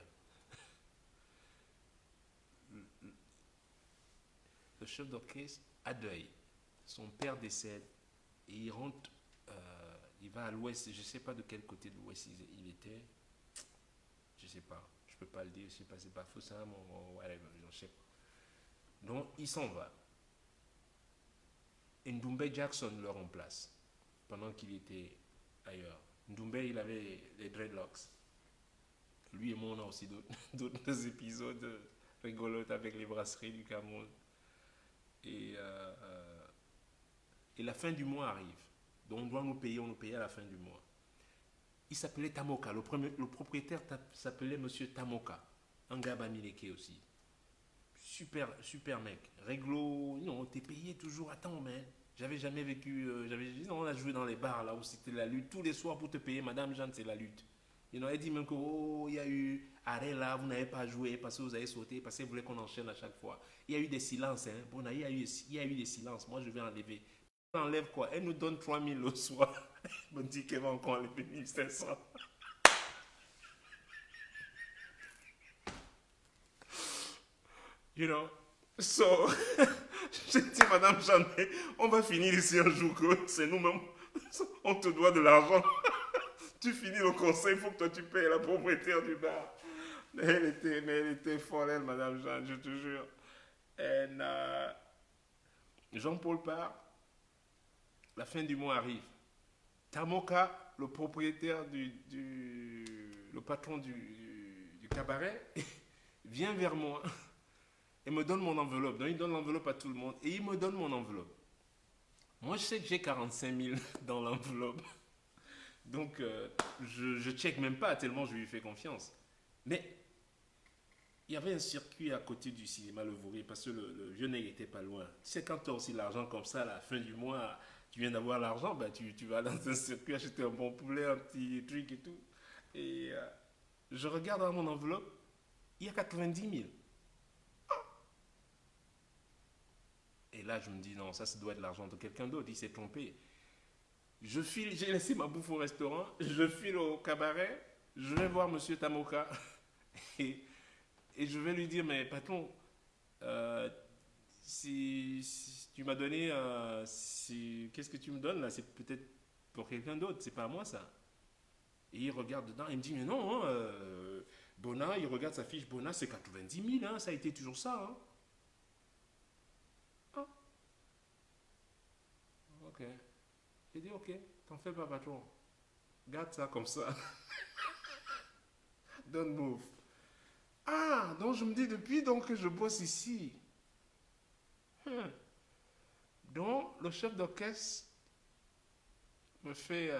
Le chef d'orchestre a deuil. Son père décède et il rentre, il va à l'ouest. Je ne sais pas de quel côté de l'ouest il était. Je ne sais pas. Je ne peux pas le dire. Je ne sais pas, c'est pas faux ça, mon whatever. Je ne sais pas. Donc il s'en va. Et Ndoumbé Jackson le remplace pendant qu'il était ailleurs. Ndoumbé, il avait les dreadlocks. Lui et moi, on a aussi d'autres épisodes rigolotes avec les brasseries du Cameroun. Et, euh, euh, et la fin du mois arrive. Donc on doit on nous paye à la fin du mois. Il s'appelait Tamoka. Le propriétaire s'appelait Monsieur Tamoka. Un gars bamileke aussi. Super, super mec. Réglo, non, t'es payé toujours. Attends, mais j'avais jamais vécu. J'avais dit, non, on a joué dans les bars là où c'était la lutte. Tous les soirs pour te payer, Madame Jeanne, c'est la lutte. Elle dit même que, oh, il y a eu arrêt là, vous n'avez pas joué parce que vous avez sauté, parce que vous voulez qu'on enchaîne à chaque fois. Il y a eu des silences, hein. Bon, il y a eu des silences. Moi, je vais enlever. Elle enlève quoi? Elle nous donne 3000 le soir. Elle me dit qu'elle va encore enlever 1500. You know? So, j'ai dit, Madame Jeannet, on va finir ici un jour que c'est nous-mêmes, on te doit de l'argent. Tu finis le conseil, il faut que toi tu payes la propriétaire du bar. Mais elle était folle, elle, Madame Jeanne, je te jure. Et Jean-Paul part, la fin du mois arrive. Tamoka, le propriétaire le patron du cabaret, vient vers moi et me donne mon enveloppe. Donc il donne l'enveloppe à tout le monde et il me donne mon enveloppe. Moi, je sais que j'ai 45 000 dans l'enveloppe. Donc, je check même pas tellement je lui fais confiance. Mais il y avait un circuit à côté du cinéma Le Vourier parce que le vieux nègre était pas loin. Tu sais, quand tu as aussi l'argent comme ça, à la fin du mois, tu viens d'avoir l'argent, ben tu vas dans un circuit acheter un bon poulet, un petit truc et tout. Et je regarde dans mon enveloppe, il y a 90 000. Et là, je me dis, non, ça doit être l'argent de quelqu'un d'autre, il s'est trompé. Je file, j'ai laissé ma bouffe au restaurant, je file au cabaret, je vais voir Monsieur Tamoka et, et je vais lui dire, mais patron, euh, si tu m'as donné, qu'est-ce que tu me donnes là? C'est peut-être pour quelqu'un d'autre, c'est pas à moi ça. Et il regarde dedans, il me dit, mais non, hein, Bona, il regarde sa fiche, Bona, c'est 90 000, hein, ça a été toujours ça. Hein. Ah, ok. J'ai dit, ok, t'en fais pas, patron. Garde ça comme ça. Don't move. Ah, donc je me dis depuis donc que je bosse ici. Hmm. Donc le chef d'orchestre me fait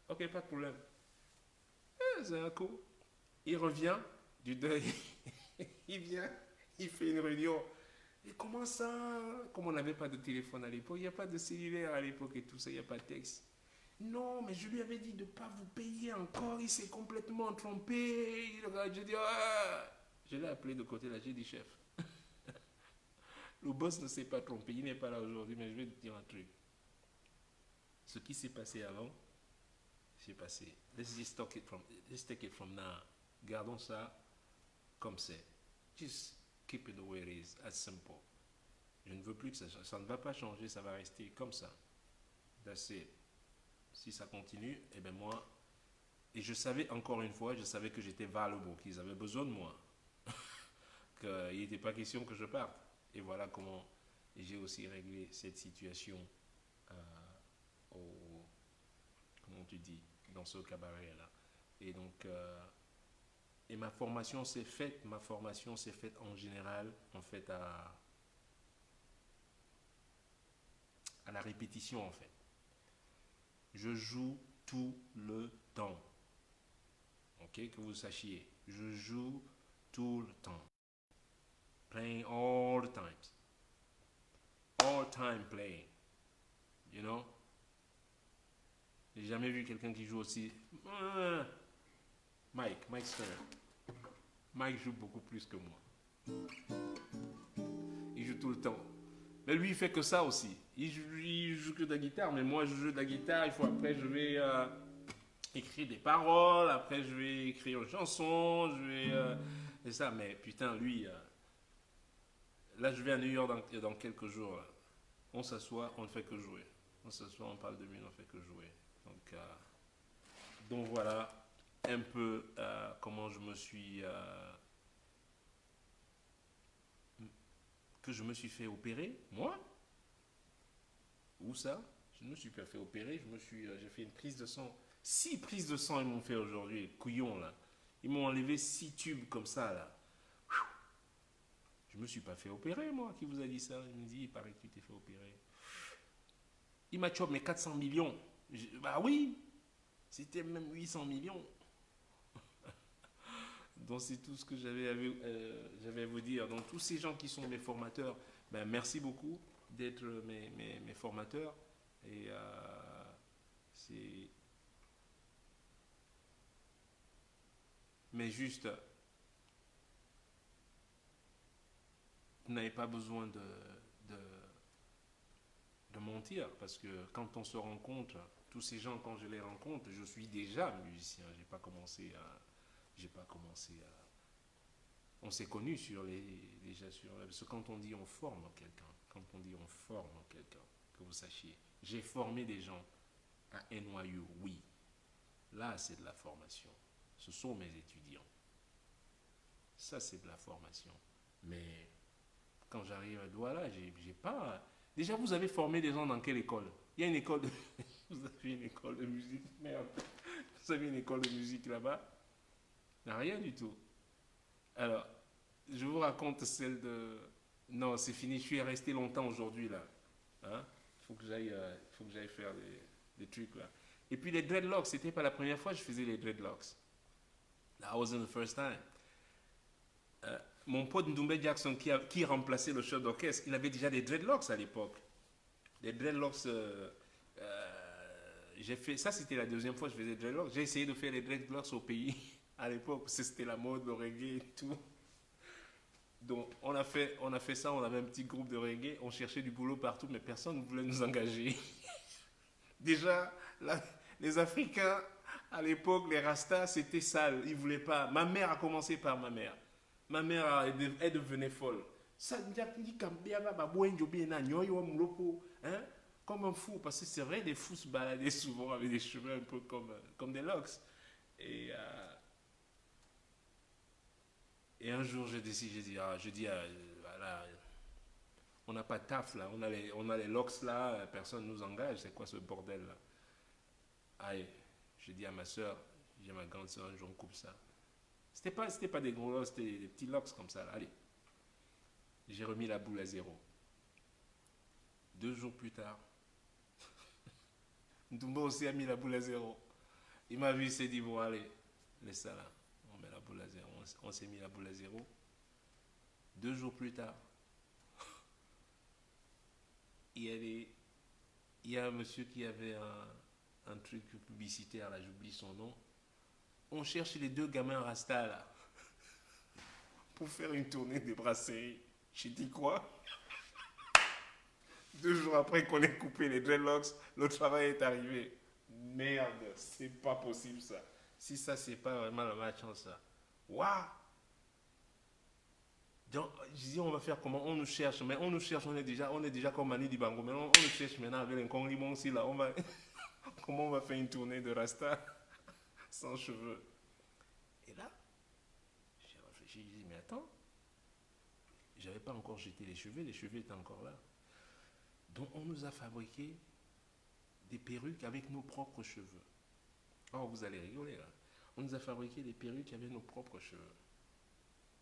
ok, pas de problème. C'est un coup. Il revient du deuil. Il vient, il fait une réunion. Et comment ça? Comme on n'avait pas de téléphone à l'époque, il n'y a pas de cellulaire à l'époque et tout ça, il n'y a pas de texte. Non, mais je lui avais dit de ne pas vous payer encore, il s'est complètement trompé. Je dis, ah. Je l'ai appelé de côté là, j'ai dit, chef, le boss ne s'est pas trompé, il n'est pas là aujourd'hui, mais je vais te dire un truc. Ce qui s'est passé avant, c'est passé. Let's take it from now. Gardons ça comme c'est. Just keep it the way it is, as simple. Je ne veux plus que ça ne va pas changer, ça va rester comme ça. That's it. Si ça continue, eh bien moi, et je savais encore une fois, je savais que j'étais valuable, qu'ils avaient besoin de moi, qu'il n'était pas question que je parte. Et voilà comment j'ai aussi réglé cette situation au, comment tu dis, dans ce cabaret-là. Et donc, et ma formation s'est faite en général, en fait, à la répétition, en fait. Je joue tout le temps. Ok, que vous sachiez. Je joue tout le temps. Playing all the times. All time playing. You know? J'ai jamais vu quelqu'un qui joue aussi. Mike Stern. Mike joue beaucoup plus que moi. Il joue tout le temps. Mais lui, il fait que ça aussi. Il joue que de la guitare, mais moi, je joue de la guitare. Après, je vais écrire des paroles. Après, je vais écrire une chanson. Je vais. Et ça, mais putain, lui. Là, je vais à New York dans quelques jours. Là. On s'assoit, on ne fait que jouer. On s'assoit, on parle de lui, on ne fait que jouer. Donc voilà un peu comment je me suis. Que je me suis fait opérer, moi. Où ça? Je ne me suis pas fait opérer, j'ai fait une prise de sang. 6 prises de sang ils m'ont fait aujourd'hui, couillons là. Ils m'ont enlevé 6 tubes comme ça là. Je me suis pas fait opérer moi. Qui vous a dit ça? Il me dit, il paraît que tu t'es fait opérer. Il m'a chopé mes 400 millions. Bah oui, c'était même 800 millions. Donc c'est tout ce que j'avais à vous dire. Donc tous ces gens qui sont mes formateurs, ben, merci beaucoup d'être mes formateurs. Et c'est... Mais juste, vous n'avez pas besoin de, de mentir, parce que quand on se rencontre, tous ces gens, quand je les rencontre, je suis déjà musicien. J'ai pas commencé à... On s'est connus déjà sur... Parce que quand on dit on forme quelqu'un, que vous sachiez, j'ai formé des gens à NYU, oui. Là, c'est de la formation. Ce sont mes étudiants. Ça, c'est de la formation. Mais quand j'arrive à Douala, j'ai pas... Déjà, vous avez formé des gens dans quelle école? Il y a une école de... Vous avez une école de musique? Merde. Vous avez une école de musique là-bas? Rien du tout. Alors, je vous raconte celle de... Non, c'est fini, je suis resté longtemps aujourd'hui là. Hein? Faut que j'aille faire des trucs là. Et puis les dreadlocks, c'était pas la première fois que je faisais les dreadlocks. That wasn't the first time. Mon pote Ndoumbe Jackson qui remplaçait le chef d'orchestre, il avait déjà des dreadlocks à l'époque. Des dreadlocks... j'ai fait, ça c'était la deuxième fois que je faisais des dreadlocks. J'ai essayé de faire les dreadlocks au pays à l'époque, parce que c'était la mode, le reggae et tout. Donc on a fait ça, on avait un petit groupe de reggae, on cherchait du boulot partout, mais personne ne voulait nous engager. Déjà, les Africains, à l'époque, les Rastas, c'était sale, ils ne voulaient pas. Ma mère a commencé par ma mère. Ma mère, elle devenait folle. Ça, hein, comme un fou, parce que c'est vrai, les fous se baladaient souvent avec des cheveux un peu comme des locks. Et, euh, et un jour, je dis, voilà, on n'a pas de taf là, on a les locks là, personne ne nous engage, c'est quoi ce bordel là? Allez, je dis à ma soeur, j'ai ma grande soeur, un jour on coupe ça. C'était pas des gros locks, c'était des petits locks comme ça là. Allez, j'ai remis la boule à zéro. 2 jours plus tard, Ndoumba aussi a mis la boule à zéro. Il m'a vu, il s'est dit, bon allez, laisse ça là, on met la boule à zéro. On s'est mis la boule à zéro. 2 jours plus tard, il y a un monsieur qui avait un truc publicitaire là, j'oublie son nom. On cherche les 2 gamins Rasta là pour faire une tournée des brasseries. J'ai dit quoi? 2 jours après qu'on ait coupé les dreadlocks, le travail est arrivé. Merde, c'est pas possible ça. Si ça, c'est pas vraiment la match, ça. Waouh! Donc, je dis, on va faire comment? On nous cherche, mais on nous cherche, on est déjà comme Mani Dibango. Mais on nous cherche maintenant avec un Conglimon aussi là. Comment on va faire une tournée de Rasta sans cheveux? Et là, j'ai réfléchi, j'ai dit, mais attends, j'avais pas encore jeté les cheveux étaient encore là. Donc, on nous a fabriqué des perruques avec nos propres cheveux. Oh, vous allez rigoler là. On nous a fabriqué des perruques avec nos propres cheveux.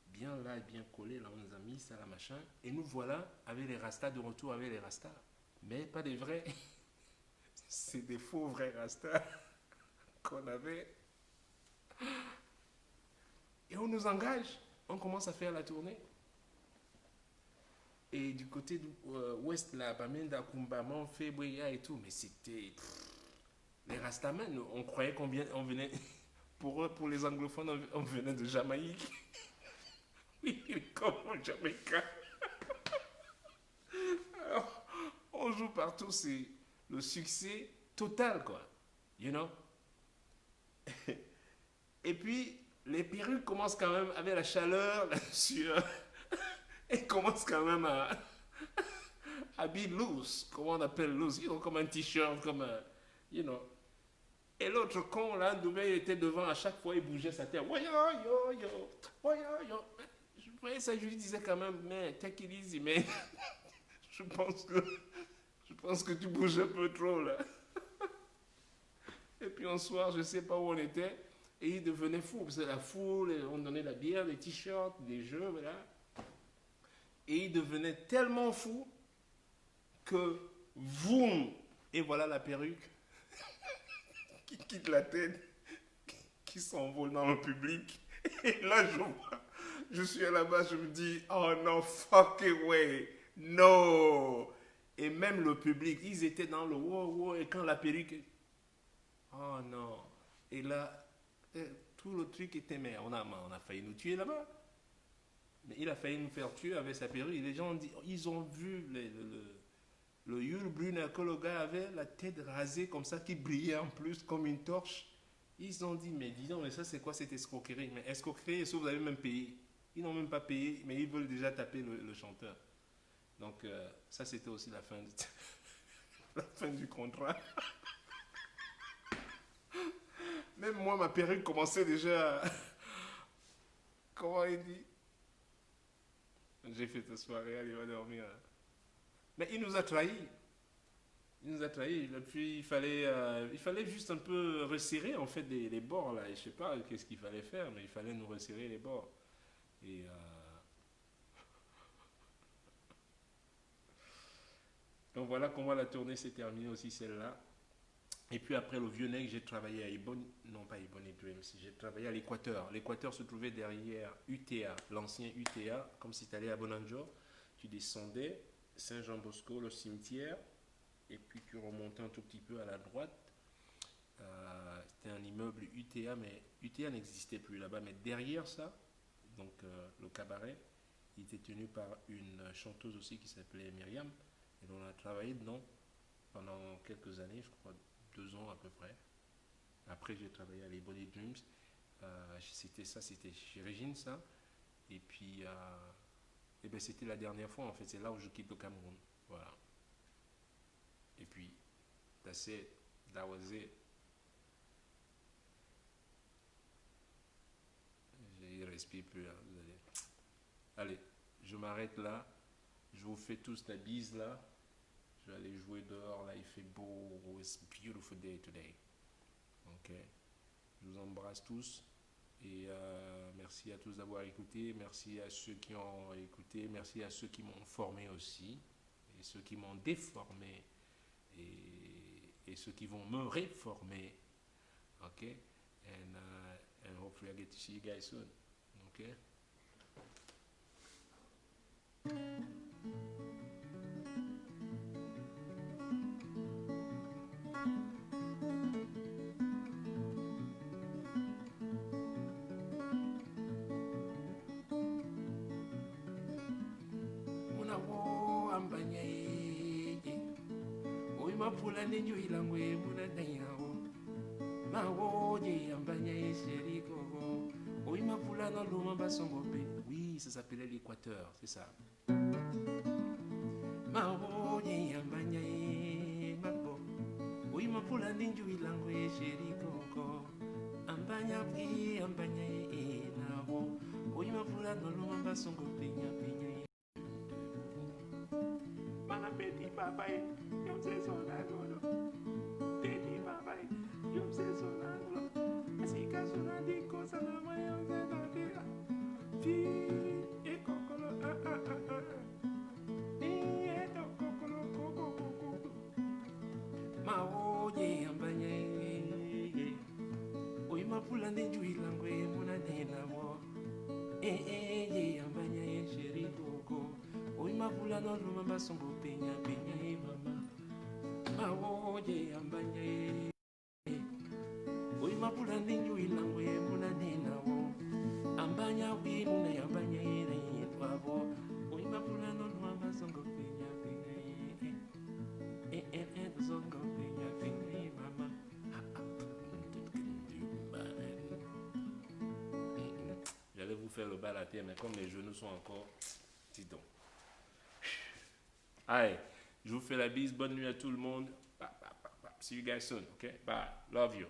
Bien là et bien collés, là, on nous a mis ça, la machin. Et nous voilà avec les rastas, de retour avec les rastas. Mais pas des vrais. C'est des faux vrais rastas qu'on avait. Et on nous engage. on commence à faire la tournée. Et du côté de ouest, là, Bamenda, Kumbama, on fait Bouya et tout. Mais c'était. Les Rastaman, on croyait on venait. Pour eux, pour les anglophones, on venait de Jamaïque. Oui, comme au Jamaïcain. Alors, on joue partout, c'est le succès total, quoi. You know? Et puis, les perruques commencent quand même, avec la chaleur, la sueur, elles commencent quand même à be loose, comment on appelle loose, you know, comme un t-shirt, comme un, you know. Et l'autre con, là, il était devant, à chaque fois, il bougeait sa tête. Ouais, yo, yo, yo, ouais, yo, yo. Je voyais ça, je lui disais quand même, mais take it easy, mais je pense que, je pense que tu bouges un peu trop, là. Et puis un soir, je ne sais pas où on était, et il devenait fou, parce que la foule, on donnait la bière, des t-shirts, des jeux, voilà. Et il devenait tellement fou que, voum, et voilà la perruque qui quitte la tête, qui s'envole dans le public. Et là, je vois, je suis là-bas, je me dis, oh non, fucking way, no. Et même le public, ils étaient dans le wow, wow, et quand la perruque, oh non. Et là, tout le truc était, mais on a failli nous tuer là-bas. Mais il a failli nous faire tuer avec sa perruque. Et les gens, ils ont vu le Yul Brunner que le gars avait, la tête rasée comme ça, qui brillait en plus comme une torche. Ils ont dit, mais dis donc, mais ça c'est quoi cette escroquerie? Mais escroquerie, est-ce que vous avez même payé? Ils n'ont même pas payé, mais ils veulent déjà taper le chanteur. Donc ça c'était aussi la fin, la fin du contrat. Même moi, ma perruque commençait déjà à... Comment il dit? J'ai fait ta soirée, allez, va dormir. Mais il nous a trahis. Il nous a trahis. Et puis il fallait juste un peu resserrer en fait les bords là. Et je sais pas qu'est-ce qu'il fallait faire, mais il fallait nous resserrer les bords. Et donc voilà comment la tournée s'est terminée aussi celle-là. Et puis après le vieux nec, j'ai travaillé à Ebony, non pas Ebony Dreams, j'ai travaillé à l'Équateur. L'Équateur se trouvait derrière UTA, l'ancien UTA, comme si tu allais à Bonanjo, tu descendais, Saint-Jean-Bosco, le cimetière, et puis tu remontais un tout petit peu à la droite. C'était un immeuble UTA, mais UTA n'existait plus là-bas. Mais derrière ça, donc le cabaret, il était tenu par une chanteuse aussi qui s'appelait Myriam. Et on a travaillé dedans pendant quelques années, je crois 2 ans à peu près. Après, j'ai travaillé à les Body Dreams. C'était ça, c'était chez Régine, ça. Et puis, et ben, c'était la dernière fois, en fait. C'est là où je quitte le Cameroun. Voilà. Et puis, that's it. That was it. Je respire plus là. Vous allez... Allez, je m'arrête là. Je vous fais tous la bise là. Je vais aller jouer dehors là. Il fait beau. It's a beautiful day today. Ok. Je vous embrasse tous. Et merci à tous d'avoir écouté. Merci à ceux qui ont écouté. Merci à ceux qui m'ont formé aussi. Et ceux qui m'ont déformé. Et ceux qui vont me réformer. Ok. And hopefully I get to see you guys soon. Ok. Mapula nenyo ilangwe muna nayawo mawoje ambanya esheriko oi mapula no luma basongo pe oui ça s'appelait l'Équateur c'est ça mawoje ambanya mapo oi mapula nenyo ilangwe esheriko ambanya pi ambanya nawo oi mapula no luma basongo pe nya mana peti papai yo se sonando peti papai yo se sonando así que sonando cosa na maya se dadera fi e kokolo e to kokolo koko ma oye ambanya oi mapula ndeju ilangwe muna nena wo mapula no lumamba songo penya penya mama. Mawoje ambanye. Oi mapula ninyu ilangwe muna nena wo. Ambanya wimune ambanye ire twabo. Oi mapula no lumamba songo penya penya. Songo penya penya mama. J'allais vous faire le bal à terre, mais comme les genoux sont encore... Dis donc. Allez, je vous fais la bise. Bonne nuit à tout le monde. See you guys soon, okay? Bye. Love you.